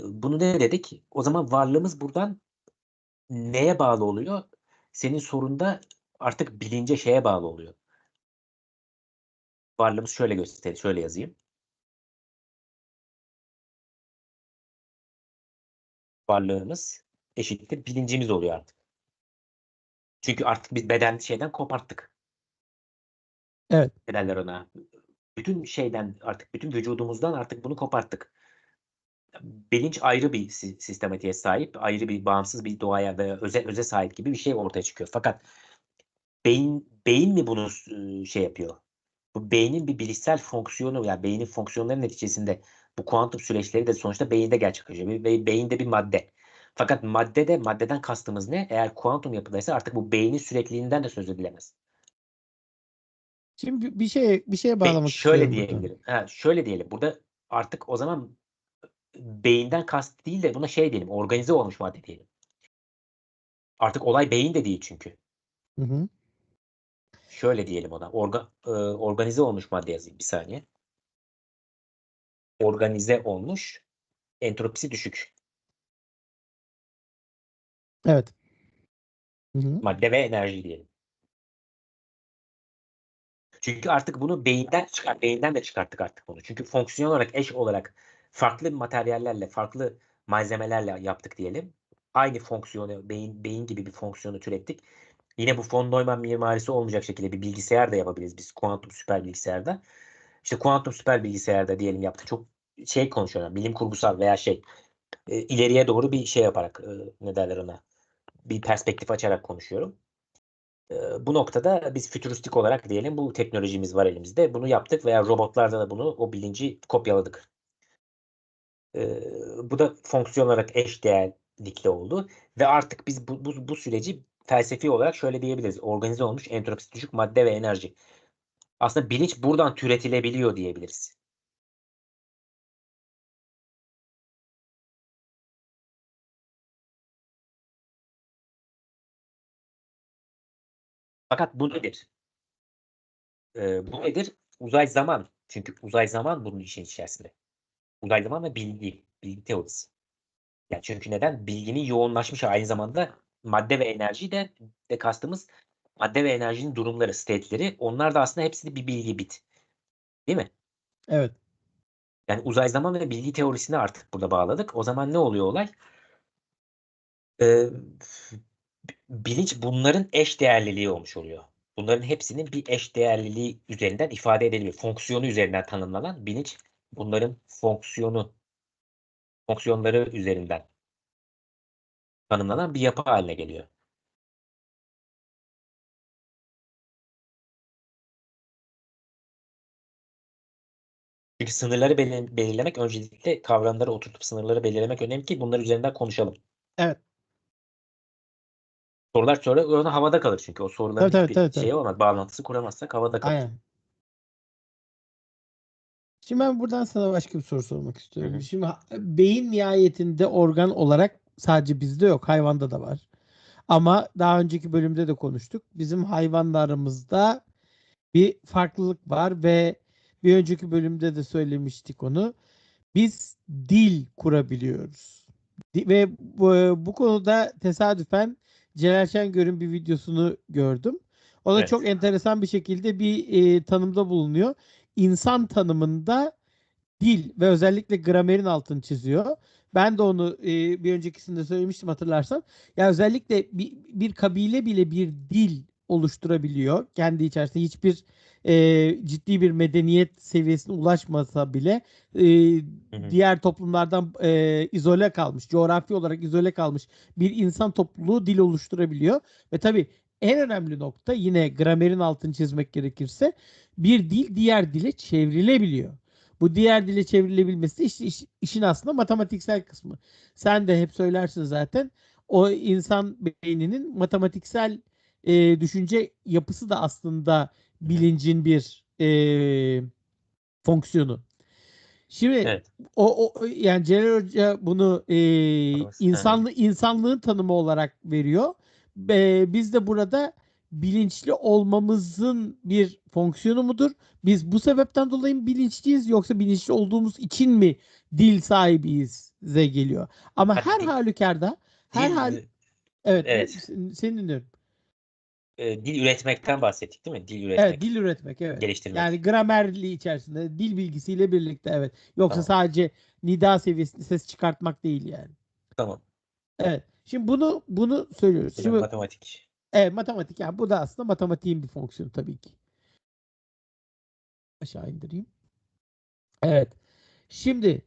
bunu ne dedik? O zaman varlığımız buradan neye bağlı oluyor? Senin sorunda artık bilince şeye bağlı oluyor. Varlığımız şöyle göstereyim, şöyle yazayım. Varlığımız eşittir bilincimiz oluyor artık. Çünkü artık biz beden şeyden koparttık. Evet. Ne derler ona? Bütün şeyden artık bütün vücudumuzdan artık bunu koparttık. Bilinç ayrı bir sistematiğe sahip, ayrı bir bağımsız bir doğaya ve öze sahip gibi bir şey ortaya çıkıyor. Fakat beyin mi bunu şey yapıyor? Bu beynin bir bilişsel fonksiyonu yani beynin fonksiyonları neticesinde bu kuantum süreçleri de sonuçta beyinde gerçekleşiyor. Beyinde bir madde. Fakat maddeden kastımız ne? Eğer kuantum yapıdaysa artık bu beynin sürekliliğinden de söz edilemez. Şimdi bir şeye bağlamak Şöyle istiyorum burada. diyebilirim. Ha, şöyle diyelim. Burada artık o zaman beyinden kast değil de buna şey diyelim. Organize olmuş madde diyelim. Artık olay beyin de değil çünkü. Hı hı. Şöyle diyelim ona. Organize olmuş madde yazayım bir saniye. Organize olmuş, entropisi düşük. Evet. Hı hı. Madde ve enerji diyelim. Çünkü artık bunu beyinden de çıkarttık artık bunu. Çünkü fonksiyon olarak eş olarak farklı materyallerle, farklı malzemelerle yaptık diyelim. Aynı fonksiyonu, beyin gibi bir fonksiyonu türettik. Yine bu von Neumann mimarisi olmayacak şekilde bir bilgisayar da yapabiliriz biz kuantum süper bilgisayarda. İşte kuantum süper bilgisayarda diyelim yaptık. Çok şey konuşuyorum. Bilim kurgusal veya ileriye doğru bir şey yaparak ne derler ona? Bir perspektif açarak konuşuyorum. Bu noktada biz fütüristik olarak diyelim bu teknolojimiz var elimizde. Bunu yaptık veya robotlarda da o bilinci kopyaladık. Bu da fonksiyon olarak eş değerlikli oldu ve artık biz bu süreci felsefi olarak şöyle diyebiliriz. Organize olmuş entropisi düşük madde ve enerji. Aslında bilinç buradan türetilebiliyor diyebiliriz. Fakat bu nedir? Bu nedir? Uzay zaman. Çünkü uzay zaman bunun işin içerisinde. Uzay zaman ve bilgi teorisi. Yani çünkü neden? Bilginin yoğunlaşmış aynı zamanda madde ve enerji de kastımız madde ve enerjinin durumları, state'leri. Onlar da aslında hepsi de bir bilgi bit. Değil mi? Evet. Yani uzay zaman ve bilgi teorisini artık burada bağladık. O zaman ne oluyor olay? Eee, bilinç bunların eş değerliliği olmuş oluyor. Bunların hepsinin bir eş değerliliği üzerinden ifade ediliyor. Fonksiyonu üzerinden tanımlanan bilinç bunların fonksiyonları üzerinden tanımlanan bir yapı haline geliyor. Çünkü sınırları belirlemek öncelikle kavramları oturtup sınırları belirlemek önemli ki bunlar üzerinden konuşalım. Evet. Sorular sonra orada havada kalır çünkü o soruların Tabii tabii hiçbir tabii. Tabii. şeyi olmaz. Bağlantısı kuramazsak havada kalır. Aynen. Şimdi ben buradan sana başka bir soru sormak Hı istiyorum. hı. Şimdi beyin nihayetinde organ olarak sadece bizde yok, hayvanda da var. Ama daha önceki bölümde de konuştuk. Bizim hayvanlarımızda bir farklılık var ve bir önceki bölümde de söylemiştik onu. Biz dil kurabiliyoruz. Ve bu konuda tesadüfen Celal Şengör'ün bir videosunu gördüm. O da çok Evet. enteresan bir şekilde bir tanımda bulunuyor. İnsan tanımında dil ve özellikle gramerin altını çiziyor. Ben de onu bir öncekisinde söylemiştim, hatırlarsan. Ya özellikle bir kabile bile bir dil oluşturabiliyor. Kendi içerisinde hiçbir ciddi bir medeniyet seviyesine ulaşmasa bile e, Hı hı. diğer toplumlardan izole kalmış, coğrafi olarak izole kalmış bir insan topluluğu dil oluşturabiliyor. Ve tabii en önemli nokta, yine gramerin altını çizmek gerekirse, bir dil diğer dile çevrilebiliyor. Bu diğer dile çevrilebilmesi de işin aslında matematiksel kısmı. Sen de hep söylersin zaten. O insan beyninin matematiksel düşünce yapısı da aslında Hı hı. bilincin bir fonksiyonu. Şimdi Evet. yani Celal Hoca bunu Orası. Hı hı. insanlığın tanımı olarak veriyor. Biz de burada bilinçli olmamızın bir fonksiyonu mudur? Biz bu sebepten dolayı mı bilinçliyiz, yoksa bilinçli olduğumuz için mi dil sahibiyiz ze geliyor. Ama Ha, her halükarda dil evet, evet. senin dinliyorum. Dil üretmekten bahsettik değil mi? Dil Evet, dil üretmek, üretmek, evet. Yani geliştirmek. gramerli içerisinde dil bilgisiyle birlikte, evet. Yoksa Tamam. sadece nida seviyesinde ses çıkartmak değil yani. Tamam. Evet. Şimdi bunu söylüyoruz. Bir de Şimdi matematik. matematik, yani bu da aslında matematiğin bir fonksiyonu tabii ki. Aşağı indireyim. Evet. Şimdi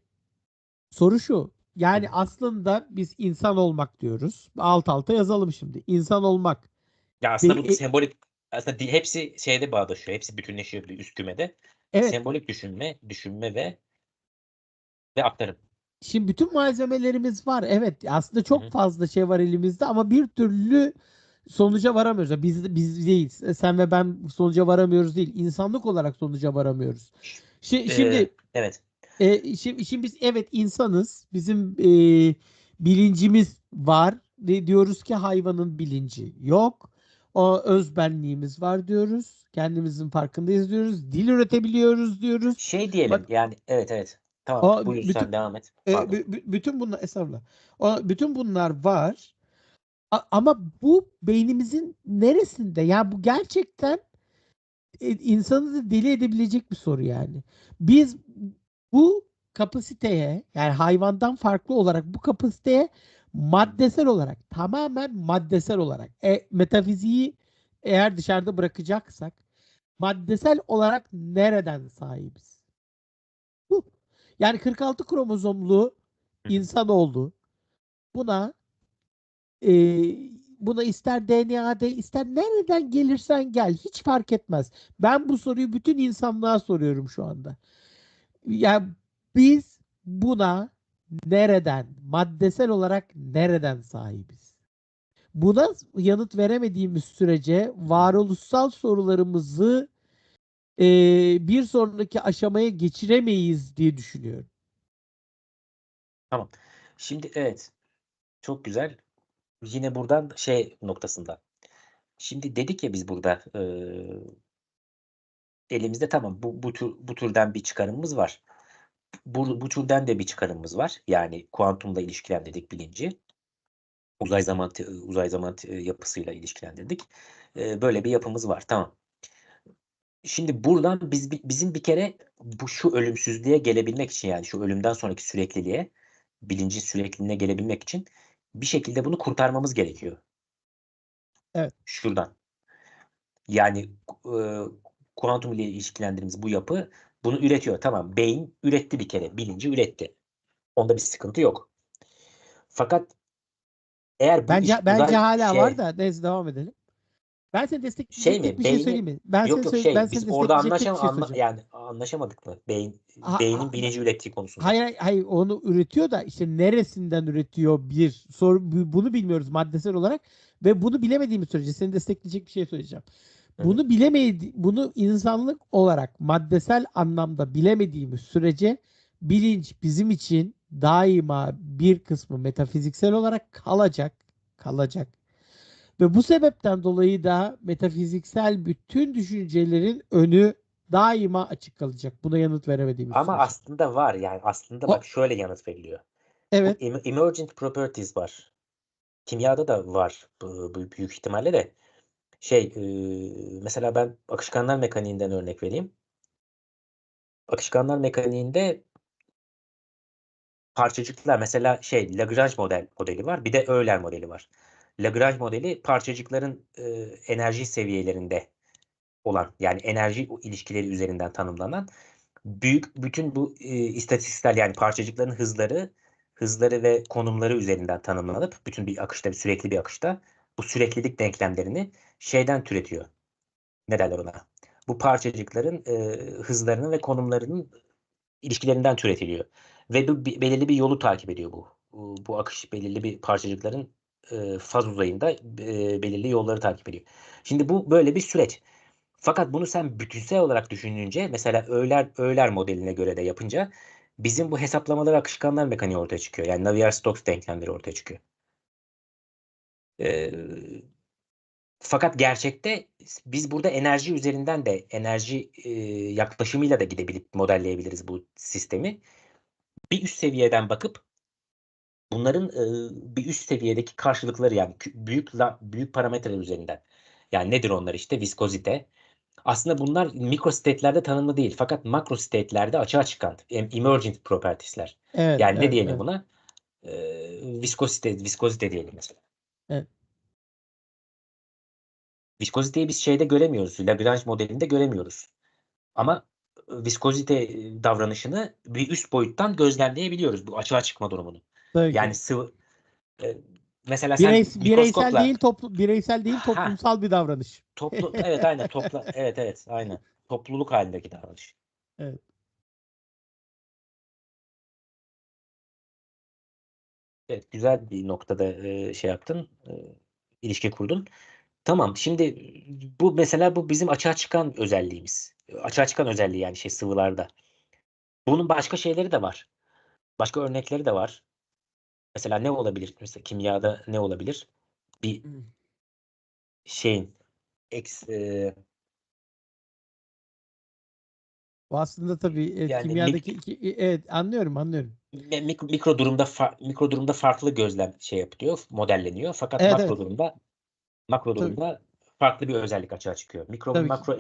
soru şu. Hı Yani hı. aslında biz insan olmak diyoruz. Alt alta yazalım şimdi. İnsan olmak. Ya Be- aslında bu e, sembolik aslında hepsi şeyde bağdaşıyor. Hepsi bütünleşiyor bir üst kümede. evet. Sembolik düşünme ve aktarım. Şimdi bütün malzemelerimiz var. Evet, aslında Hı çok hı. fazla şey var elimizde ama bir türlü sonuca varamıyoruz. Ya biz değil. Sen ve ben sonuca varamıyoruz değil. İnsanlık olarak sonuca varamıyoruz. Şimdi Evet. şimdi biz, evet, insanız. Bizim bilincimiz var. Ve diyoruz ki hayvanın bilinci yok. O özbenliğimiz var diyoruz. Kendimizin farkındayız diyoruz. Dil üretebiliyoruz diyoruz. Şey diyelim Bak, yani evet evet. Tamam o buyur bütün sen devam et. Pardon. bütün bunlar, estağfurullah. Bütün bunlar var. Ama bu beynimizin neresinde? Ya bu gerçekten insanı da deli edebilecek bir soru yani. Biz bu kapasiteye, yani hayvandan farklı olarak bu kapasiteye Hı hı. maddesel olarak, tamamen maddesel olarak, metafiziği eğer dışarıda bırakacaksak, maddesel olarak nereden sahibiz? Bu. Yani 46 kromozomlu Hı hı. insan oldu. Buna buna ister DNA'da, ister nereden gelirsen gel, hiç fark etmez. Ben bu soruyu bütün insanlığa soruyorum şu anda. Yani biz buna nereden, maddesel olarak nereden sahibiz? Buna yanıt veremediğimiz sürece Hı hı. varoluşsal sorularımızı bir sonraki aşamaya geçiremeyiz diye düşünüyorum. Tamam. Şimdi evet. Çok güzel. Yine buradan şey noktasında. Şimdi dedik ya biz burada elimizde tamam bu türden bir çıkarımımız var. Bu türden de bir çıkarımımız var. Yani kuantumla ilişkilendirdik bilinci. Uzay zaman yapısıyla ilişkilendirdik. Böyle bir yapımız var. Tamam. Şimdi buradan bizim bir kere şu ölümsüzlüğe gelebilmek için, yani şu ölümden sonraki sürekliliğe, bilincin sürekliliğine gelebilmek için bir şekilde bunu kurtarmamız gerekiyor. Evet. Şuradan. Yani kuantum ile ilişkilendirdiğimiz bu yapı bunu üretiyor. Tamam. Beyin üretti bir kere. Bilinci üretti. Onda bir sıkıntı yok. Fakat eğer bu iş Bence hala var da neyse, devam edelim. Ben seni şey destekleyecek tek bir mi? şey söyleyeyim mi? Ben Yok yok ben biz seni orada destekleyecek tek bir şey söyleyeceğim. yani anlaşamadık mı? Ha- ha- Beynin bilinci ürettiği konusunda. hayır, onu üretiyor da işte neresinden üretiyor bunu bilmiyoruz maddesel olarak ve bunu bilemediğimiz sürece seni destekleyecek bir şey söyleyeceğim. Hı hı. Bunu insanlık olarak maddesel anlamda bilemediğimiz sürece bilinç bizim için daima bir kısmı metafiziksel olarak kalacak. Ve bu sebepten dolayı da metafiziksel bütün düşüncelerin önü daima açık kalacak. Buna yanıt veremediğimiz Ama sürece. aslında var, yani aslında O, bak şöyle yanıt veriliyor. Bu evet. emergent properties var. Kimyada da var büyük ihtimalle de. Mesela ben akışkanlar mekaniğinden örnek vereyim. Akışkanlar mekaniğinde parçacıklar, mesela Lagrange modeli var. Bir de Euler modeli var. Lagrange modeli parçacıkların enerji seviyelerinde olan, yani enerji ilişkileri üzerinden tanımlanan bütün bu istatistiksel, yani parçacıkların hızları ve konumları üzerinden tanımlanıp bütün bir akışta, sürekli bir akışta bu süreklilik denklemlerini şeyden türetiyor. Ne derler ona? Bu parçacıkların hızlarının ve konumlarının ilişkilerinden türetiliyor. Ve bu belirli bir yolu takip ediyor bu. Bu akış belirli bir parçacıkların faz uzayında belirli yolları takip ediyor. Şimdi bu böyle bir süreç. Fakat bunu sen bütünsel olarak düşününce, mesela Euler modeline göre de yapınca bizim bu hesaplamalar akışkanlar mekaniği ortaya çıkıyor. Yani Navier-Stokes denklemleri ortaya çıkıyor. Ee, Fakat gerçekte biz burada enerji üzerinden de, enerji yaklaşımıyla da gidebilip modelleyebiliriz bu sistemi. Bir üst seviyeden bakıp bunların bir üst seviyedeki karşılıkları, yani büyük parametreler üzerinden. Yani nedir onlar işte? Viskozite. Aslında bunlar mikro state'lerde tanımlı değil. Fakat makro state'lerde açığa çıkan emergent properties'ler. Evet, Yani ne evet, diyelim evet, buna? Viskozite diyelim mesela. evet. Viskoziteyi biz şeyde göremiyoruz. Lagrange modelinde göremiyoruz. Ama viskozite davranışını bir üst boyuttan gözlemleyebiliyoruz. Bu açığa çıkma durumunu. Tabii ki. Yani e, mesela sen mikroskopla Bireysel değil, ha toplumsal bir davranış. evet aynen evet aynen topluluk halindeki davranış. Evet. Evet, güzel bir noktada şey yaptın, ilişki kurdun. Tamam, şimdi bu bizim açığa çıkan özelliğimiz. Açığa çıkan özelliği, yani sıvılarda. Bunun başka şeyleri de var. Başka örnekleri de var. Mesela ne olabilir? Mesela kimyada ne olabilir? Bir şeyin ex, Bu aslında tabii yani kimyadaki evet, anlıyorum. mikro durumda farklı yapılıyor, modelleniyor. Fakat Evet, evet. makro Tabii, durumda farklı bir özellik açığa çıkıyor. Mikro ve tabii ki. makro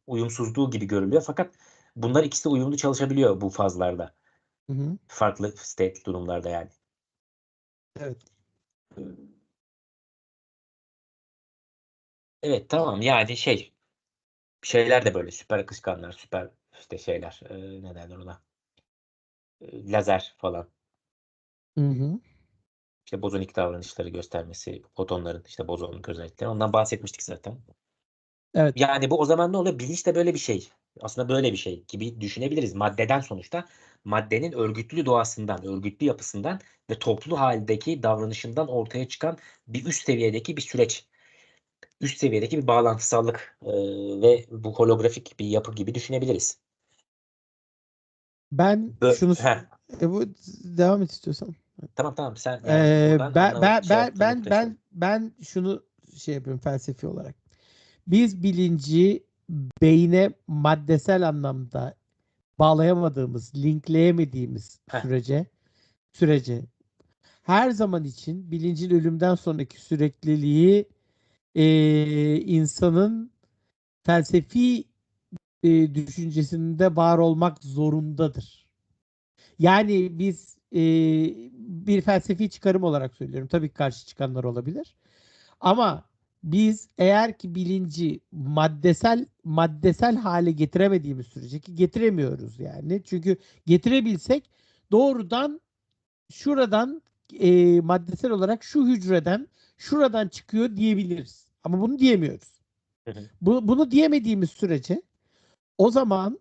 uyumsuzluğu gibi görülüyor. Fakat bunlar ikisi de uyumlu çalışabiliyor bu fazlarda. Hı hı. Farklı state durumlarda yani. Evet. Evet, tamam, yani şeyler de böyle süper akışkanlar, süper işte ne derler ona? Lazer falan. Hı hı. İşte bozonik davranışları göstermesi, fotonların işte bozonluk özellikleri. Ondan bahsetmiştik zaten. Evet. Yani bu o zaman ne oluyor? Bilinç de böyle bir şey. Aslında böyle bir şey gibi düşünebiliriz. Maddeden, sonuçta maddenin örgütlü doğasından, örgütlü yapısından ve toplu haldeki davranışından ortaya çıkan bir üst seviyedeki bir süreç. Üst seviyedeki bir bağlantısallık ve bu holografik bir yapı gibi düşünebiliriz. Ben şunu Heh, bu devam et istiyorsan. tamam sen yani buradan anlamak şey yaptığın nokta işte. Ben şunu şey yapıyorum felsefi olarak. Biz bilinci beyne maddesel anlamda bağlayamadığımız, linkleyemediğimiz Heh, sürece her zaman için bilincin ölümden sonraki sürekliliği insanın felsefi düşüncesinde var olmak zorundadır. Yani biz bir felsefi çıkarım olarak söylüyorum. Tabii ki karşı çıkanlar olabilir. Ama biz eğer ki bilinci maddesel hale getiremediğimiz sürece ki getiremiyoruz yani. Çünkü getirebilsek doğrudan şuradan maddesel olarak şu hücreden şuradan çıkıyor diyebiliriz. Ama bunu diyemiyoruz. hı hı. Bunu diyemediğimiz sürece o zaman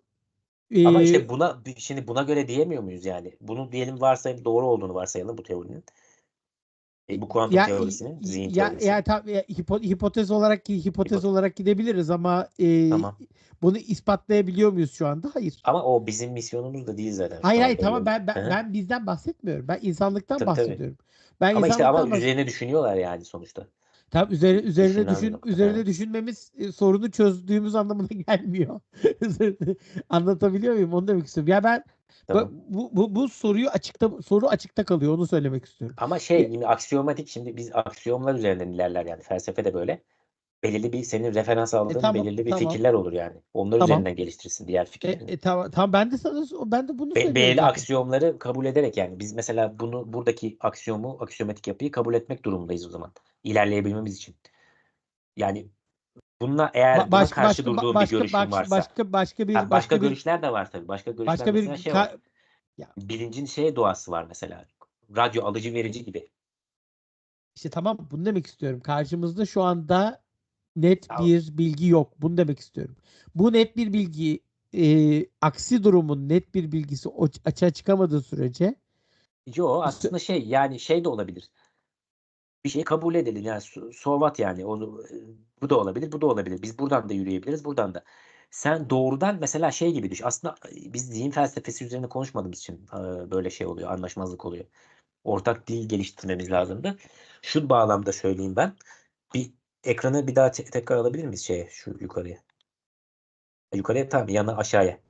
Ama e, işte şimdi buna göre diyemiyor muyuz yani? Bunu diyelim varsayalım, doğru olduğunu varsayalım bu teorinin. Bu kuantum ya teorisinin, zihin ya teorisinin. hipotez Hipot olarak gidebiliriz ama tamam. bunu ispatlayabiliyor muyuz şu anda? Hayır. Ama o bizim misyonumuz da değil zaten Hayır şu hayır anda tamam öyle. ben, ben Hı hı. ben bizden bahsetmiyorum. Ben insanlıktan Tabii tabii. bahsediyorum. Ben Ama işte ama insanlıktan bahsediyorum. üzerine düşünüyorlar yani sonuçta. Tabii Düşünülen bir nokta. Hı. üzerine düşünmemiz sorunu çözdüğümüz anlamına gelmiyor. Anlatabiliyor muyum? Onu demek istiyorum. Ya ben Tamam. bu soru açıkta kalıyor. Onu söylemek istiyorum. Ama Ya, yine aksiyomatik, şimdi biz aksiyomlar üzerinden ilerler yani. Felsefe de böyle. Belirli bir senin referans aldığın tamam belirli bir tamam fikirler olur yani. Onlar tamam. üzerinden geliştirirsin diğer fikirlerini. Tamam ben de bunu söylüyorum Belirli zaten. aksiyomları kabul ederek yani biz mesela buradaki aksiyomatik yapıyı kabul etmek durumundayız o zaman. İlerleyebilmemiz için. Yani buna Başka karşı başka durduğun bir görüşün varsa. Ha, başka başka bir görüşler de var tabii. Başka görüşler başka mesela bir var. ya Bilincin doğası var mesela. Radyo alıcı verici gibi. işte tamam bunu demek istiyorum. Karşımızda şu anda net Ya, bir bilgi yok. Bunu demek istiyorum. Bu net bir bilgi aksi durumun net bir bilgisi açığa çıkamadığı sürece yo sö- aslında yani de olabilir. Bir şeyi kabul edelim yani so what yani onu bu da olabilir, bu da olabilir. Biz buradan da yürüyebiliriz, buradan da. Sen doğrudan mesela gibi düşün. Aslında biz zihin felsefesi üzerine konuşmadığımız için böyle oluyor, anlaşmazlık oluyor. Ortak dil geliştirmemiz lazımdı. Şu bağlamda söyleyeyim ben. Bir ekranı bir daha tekrar alabilir miyiz şu yukarıya? Yukarıya tamam, yana aşağıya.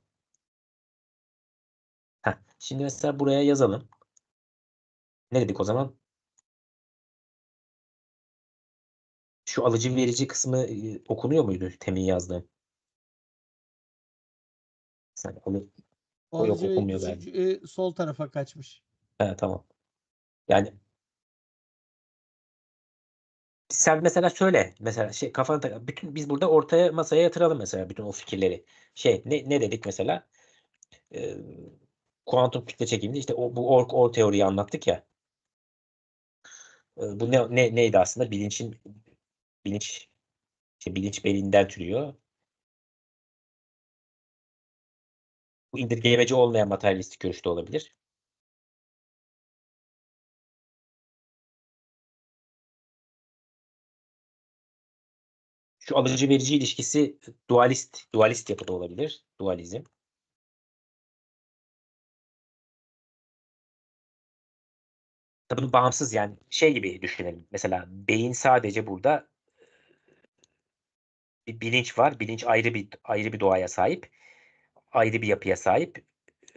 Heh. Şimdi mesela buraya yazalım. Ne dedik o zaman? Şu alıcı verici kısmı okunuyor muydu temin yazdığım? Sen o yok, alıcı ve okunmuyor galiba. sol tarafa kaçmış. He, tamam. Yani sen mesela söyle. Mesela kafana bütün biz burada ortaya masaya yatıralım mesela bütün o fikirleri. Ne dedik mesela? Eee, kuantum kütle çekiminde işte bu or teoriyi anlattık ya. Bu neydi aslında? Bilinç bilinç belinden türüyor. Bu indirgemeci olmayan materyalistik görüşte olabilir. Şu alıcı verici ilişkisi dualist yapıda olabilir. Dualizm. Tabii bunu bağımsız yani gibi düşünelim. Mesela beyin sadece burada bir bilinç var. Bilinç ayrı bir doğaya sahip. Ayrı bir yapıya sahip.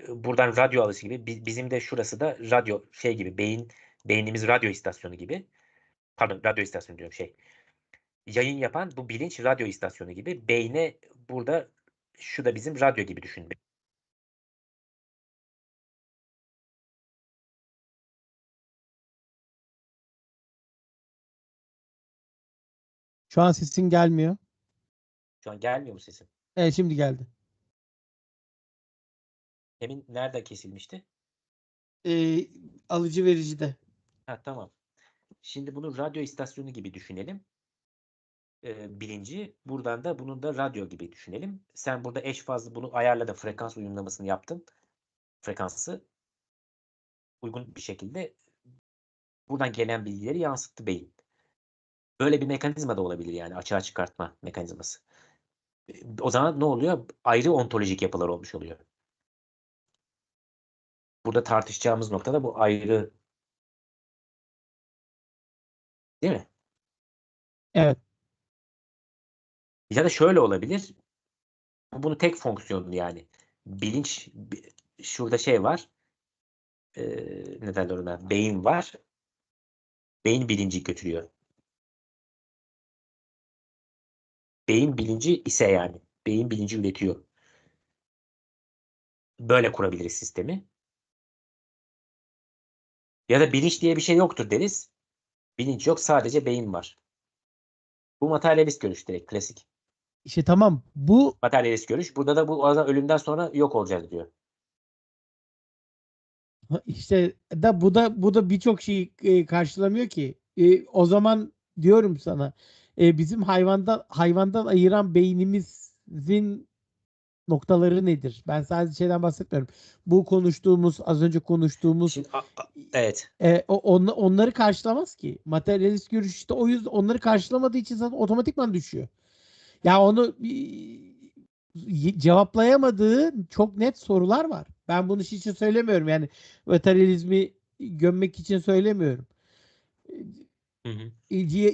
Buradan radyo alışı gibi bizim de şurası da radyo gibi beynimiz radyo istasyonu gibi. Pardon, radyo istasyonu diyorum yayın yapan bu bilinç radyo istasyonu gibi. Beyne burada şu da bizim radyo gibi düşün. Şu an sesin gelmiyor. Şu an gelmiyor mu sesim? Evet şimdi geldi. Demin nerede kesilmişti? E, alıcı verici de. Ha, tamam. Şimdi bunu radyo istasyonu gibi düşünelim. Bilinci. Buradan da bunun da radyo gibi düşünelim. Sen burada eş fazla bunu ayarladın. Frekans uyumlamasını yaptın. Frekansı uygun bir şekilde buradan gelen bilgileri yansıttı beyin. Böyle bir mekanizma da olabilir yani açığa çıkartma mekanizması. O zaman ne oluyor? Ayrı ontolojik yapılar olmuş oluyor. Burada tartışacağımız nokta da bu ayrı, değil mi? Evet. Ya da şöyle olabilir. Bunu tek fonksiyonlu yani. Bilinç şurada şey var. Ne derler ona? Beyin var. Beyin bilinci götürüyor. Beyin bilinci ise yani. Beyin bilinci üretiyor. Böyle kurabiliriz sistemi. Ya da bilinç diye bir şey yoktur deriz. Bilinç yok, sadece beyin var. Bu materyalist görüş, direkt klasik. İşte tamam. Bu Materyalist görüş. Burada da bu adam ölümden sonra yok olacağız diyor. işte bu da birçok şeyi karşılamıyor ki. O zaman diyorum sana, bizim hayvandan ayıran beynimizin noktaları nedir? Ben sadece şeyden bahsetmiyorum. Bu konuştuğumuz, az önce konuştuğumuz, Şimdi evet. onları karşılamaz ki. Materyalist görüş işte o yüzden onları karşılamadığı için zaten otomatikman düşüyor. Ya onu cevaplayamadığı çok net sorular var. Ben bunu şey için söylemiyorum. Yani materyalizmi gömmek için söylemiyorum. Hı hı.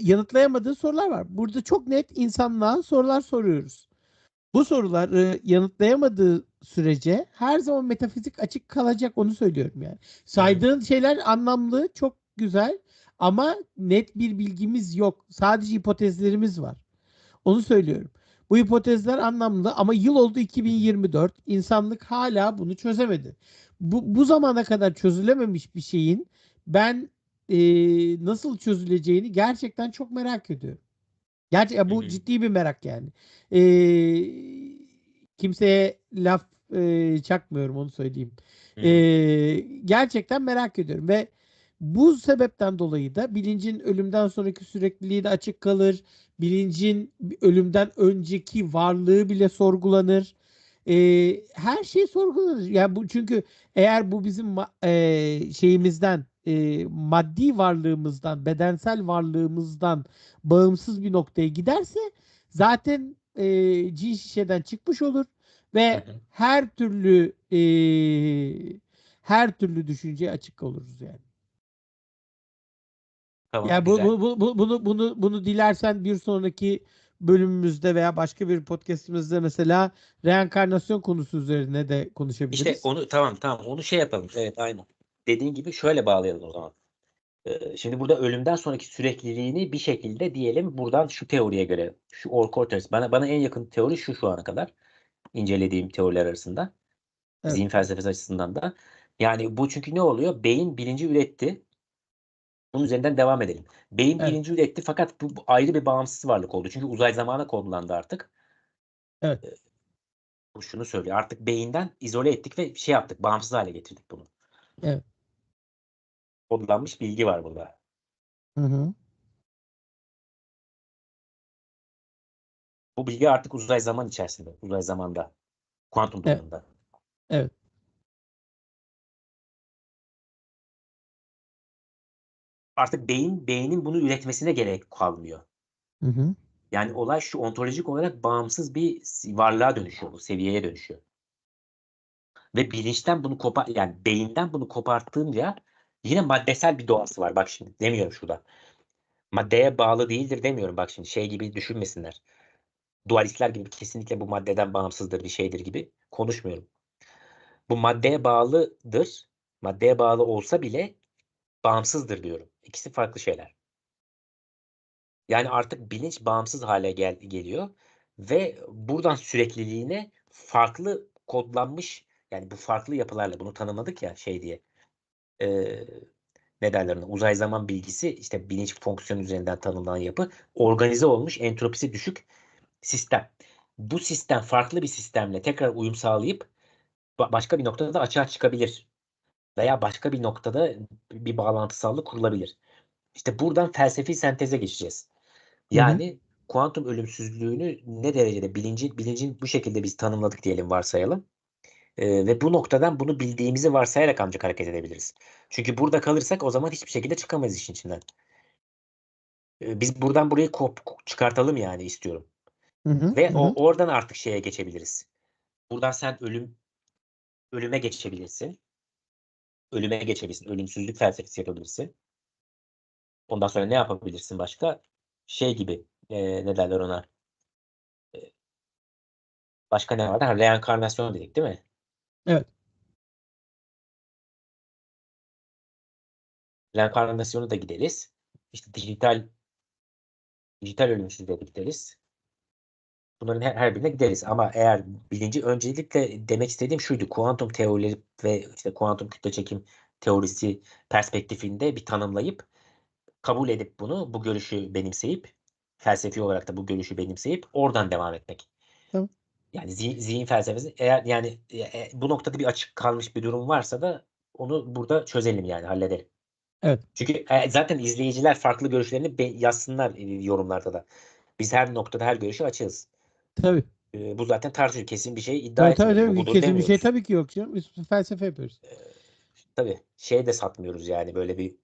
Yanıtlayamadığı sorular var. Burada çok net insanlığa sorular soruyoruz. Bu soruları yanıtlayamadığı sürece her zaman metafizik açık kalacak, onu söylüyorum yani. Hı hı. Saydığın şeyler anlamlı, çok güzel ama net bir bilgimiz yok. Sadece hipotezlerimiz var. Onu söylüyorum. Bu hipotezler anlamlı ama yıl oldu 2024. İnsanlık hala bunu çözemedi. Bu zamana kadar çözülememiş bir şeyin ben nasıl çözüleceğini gerçekten çok merak ediyorum. Hı Bu hı. ciddi bir merak yani. Kimseye laf çakmıyorum, onu söyleyeyim. Hı hı. Gerçekten merak ediyorum ve bu sebepten dolayı da bilincin ölümden sonraki sürekliliği de açık kalır. Bilincin ölümden önceki varlığı bile sorgulanır. Her şey sorgulanır. Yani bu, çünkü eğer bu bizim şeyimizden, maddi varlığımızdan, bedensel varlığımızdan bağımsız bir noktaya giderse zaten cin şişeden çıkmış olur Hı ve hı. her türlü düşünceye açık oluruz yani. Tamam, Yani güzel. bunu dilersen bir sonraki bölümümüzde veya başka bir podcast'imizde mesela reenkarnasyon konusu üzerine de İşte konuşabiliriz. onu tamam onu şey yapalım. Evet, aynen. Dediğin gibi şöyle bağlayalım o zaman. Şimdi burada ölümden sonraki sürekliliğini bir şekilde diyelim, buradan şu teoriye göre, şu Orko teorisi. Bana en yakın teori şu ana kadar incelediğim teoriler arasında. Evet, Zihin felsefesi açısından da. Yani bu, çünkü ne oluyor? Beyin bilinci üretti. Bunun üzerinden devam edelim. Beyin evet, bilinci üretti fakat bu ayrı bir bağımsız varlık oldu. Çünkü uzay zamana kodlandı artık. evet, Bu şunu söylüyor. Artık beyinden izole ettik ve şey yaptık. Bağımsız hale getirdik bunu. evet. Kodlanmış bilgi var burada. Hı hı. Bu bilgi artık uzay zaman içerisinde. Uzay zamanda. Kuantum Evet, durumunda. evet. Artık beynin bunu üretmesine gerek kalmıyor. Hı hı. Yani olay şu: ontolojik olarak bağımsız bir varlığa dönüşüyor, bu seviyeye dönüşüyor. Ve bilinçten bunu yani beyinden bunu koparttığınca yine maddesel bir doğası var. Bak şimdi demiyorum şurada. Maddeye bağlı değildir demiyorum. Bak şimdi şey gibi düşünmesinler. Dualistler gibi kesinlikle bu maddeden bağımsızdır bir şeydir gibi konuşmuyorum. Bu maddeye bağlıdır. Maddeye bağlı olsa bile bağımsızdır diyorum. İkisi farklı şeyler. Yani artık bilinç bağımsız hale geliyor ve buradan sürekliliğine farklı kodlanmış, yani bu farklı yapılarla bunu tanımladık ya şey diye. Eee Ne derler ona? Uzay zaman bilgisi, işte bilinç fonksiyonu üzerinden tanımlanan yapı, organize olmuş, entropisi düşük sistem. Bu sistem farklı bir sistemle tekrar uyum sağlayıp başka bir noktada da açığa çıkabilir veya başka bir noktada bir bağlantısallık kurulabilir. İşte buradan felsefi senteze geçeceğiz. Hı hı. Yani kuantum ölümsüzlüğünü ne derecede bilincin bu şekilde biz tanımladık diyelim, varsayalım. Ve bu noktadan bunu bildiğimizi varsayarak ancak hareket edebiliriz. Çünkü burada kalırsak o zaman hiçbir şekilde çıkamayız işin içinden. Biz buradan burayı çıkartalım yani istiyorum. Hı hı. Ve Hı hı. oradan artık şeye geçebiliriz. Buradan sen ölüme geçebilirsin. Ölüme geçebilirsin. Ölümsüzlük felsefesi yapabilirsin. Ondan sonra ne yapabilirsin başka? Şey gibi. ne derler ona? Başka ne vardı? Ha, reenkarnasyon dedik, değil mi? Evet. Reenkarnasyonu da gideriz. İşte dijital ölümsüzlüğe de gideriz. Bunların her birine gideriz. Ama eğer öncelikle demek istediğim şuydu. Kuantum teorileri ve işte kuantum kütle çekim teorisi perspektifinde bir tanımlayıp kabul edip bu görüşü benimseyip felsefi olarak da bu görüşü benimseyip oradan devam etmek. Tamam. Yani zihin felsefesi eğer yani bu noktada bir açık kalmış bir durum varsa da onu burada çözelim yani halledelim. Evet. Çünkü zaten izleyiciler farklı görüşlerini yazsınlar yorumlarda da. Biz her noktada her görüşe açığız. Tabii. Bu zaten tartışılıyor. Kesin bir şey iddia Tabii tabii etmiyoruz. Bu tabii. budur Kesin bir şey demiyoruz. tabii ki yok canım. Biz felsefe yapıyoruz. Tabii şey de satmıyoruz yani böyle bir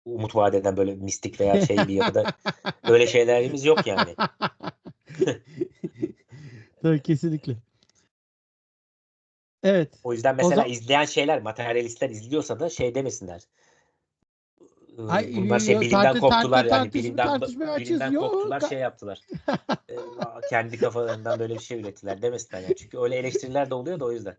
umut vaat eden böyle mistik veya şey bir yapıda öyle şeylerimiz yok yani. Tabii kesinlikle. Evet. O yüzden O mesela zaman izleyen şeyler materyalistler izliyorsa da şey demesinler. Bunlar şey ay, bilimden koptular yani tartışmaya açız. bilimden koptular Yok. şey yaptılar. Kendi kafalarından böyle bir şey ürettiler demesinler yani. Çünkü öyle eleştiriler de oluyor da o yüzden.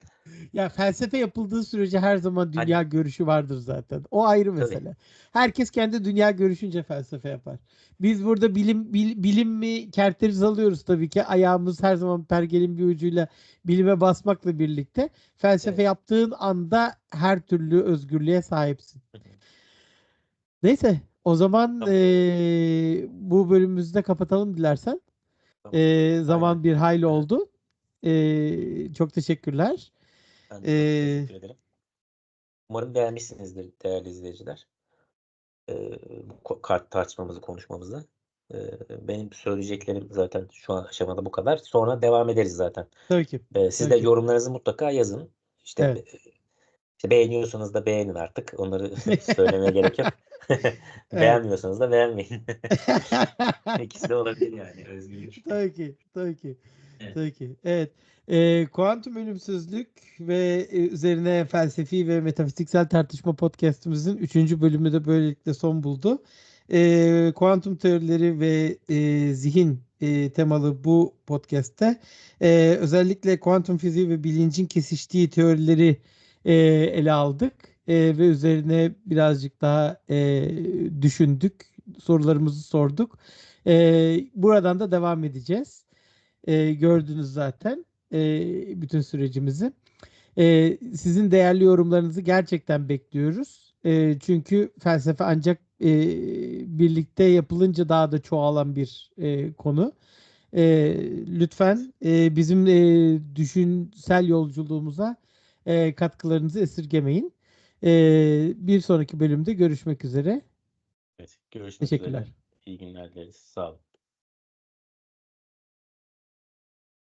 Ya felsefe yapıldığı sürece her zaman Hani dünya görüşü vardır zaten. O ayrı tabii. mesele. Herkes kendi dünya görüşünce felsefe yapar. Biz burada bilim mi kerteriz alıyoruz tabii ki. Ayağımız her zaman pergelin bir ucuyla bilime basmakla birlikte. Felsefe Evet. yaptığın anda her türlü özgürlüğe sahipsin. Neyse, o zaman Tamam. bu bölümümüzü de kapatalım dilersen. Tamam. Aynen. Zaman bir hayli oldu. Çok teşekkürler. Ben de çok Eee, teşekkür ederim. Umarım beğenmişsinizdir değerli izleyiciler. Bu kart tartışmamızı, konuşmamızı. Benim söyleyeceklerim zaten şu an aşamada bu kadar. Sonra devam ederiz zaten. tabii ki. Siz Tabii de ki. yorumlarınızı mutlaka yazın. İşte, Evet. işte beğeniyorsanız da beğenin artık. Onları söylemeye gerek yok. Evet. Beğenmiyorsanız da beğenmeyin. İkisi de olabilir yani. Özgürlük. Tabii ki. Tabii ki. Evet. Tabii ki. Evet. Kuantum ölümsüzlük ve üzerine felsefi ve metafiziksel tartışma podcast'imizin 3. bölümü de böylelikle son buldu. Kuantum teorileri ve zihin temalı bu podcast'te özellikle kuantum fiziği ve bilincin kesiştiği teorileri ele aldık. Ve üzerine birazcık daha düşündük, sorularımızı sorduk. Buradan da devam edeceğiz. Gördünüz zaten bütün sürecimizi. Sizin değerli yorumlarınızı gerçekten bekliyoruz. Çünkü felsefe ancak birlikte yapılınca daha da çoğalan bir konu. Lütfen bizim düşünsel yolculuğumuza katkılarınızı esirgemeyin. Bir sonraki bölümde görüşmek üzere. Evet. Görüşmek üzere. Teşekkürler. İyi günler dileriz. Sağ olun.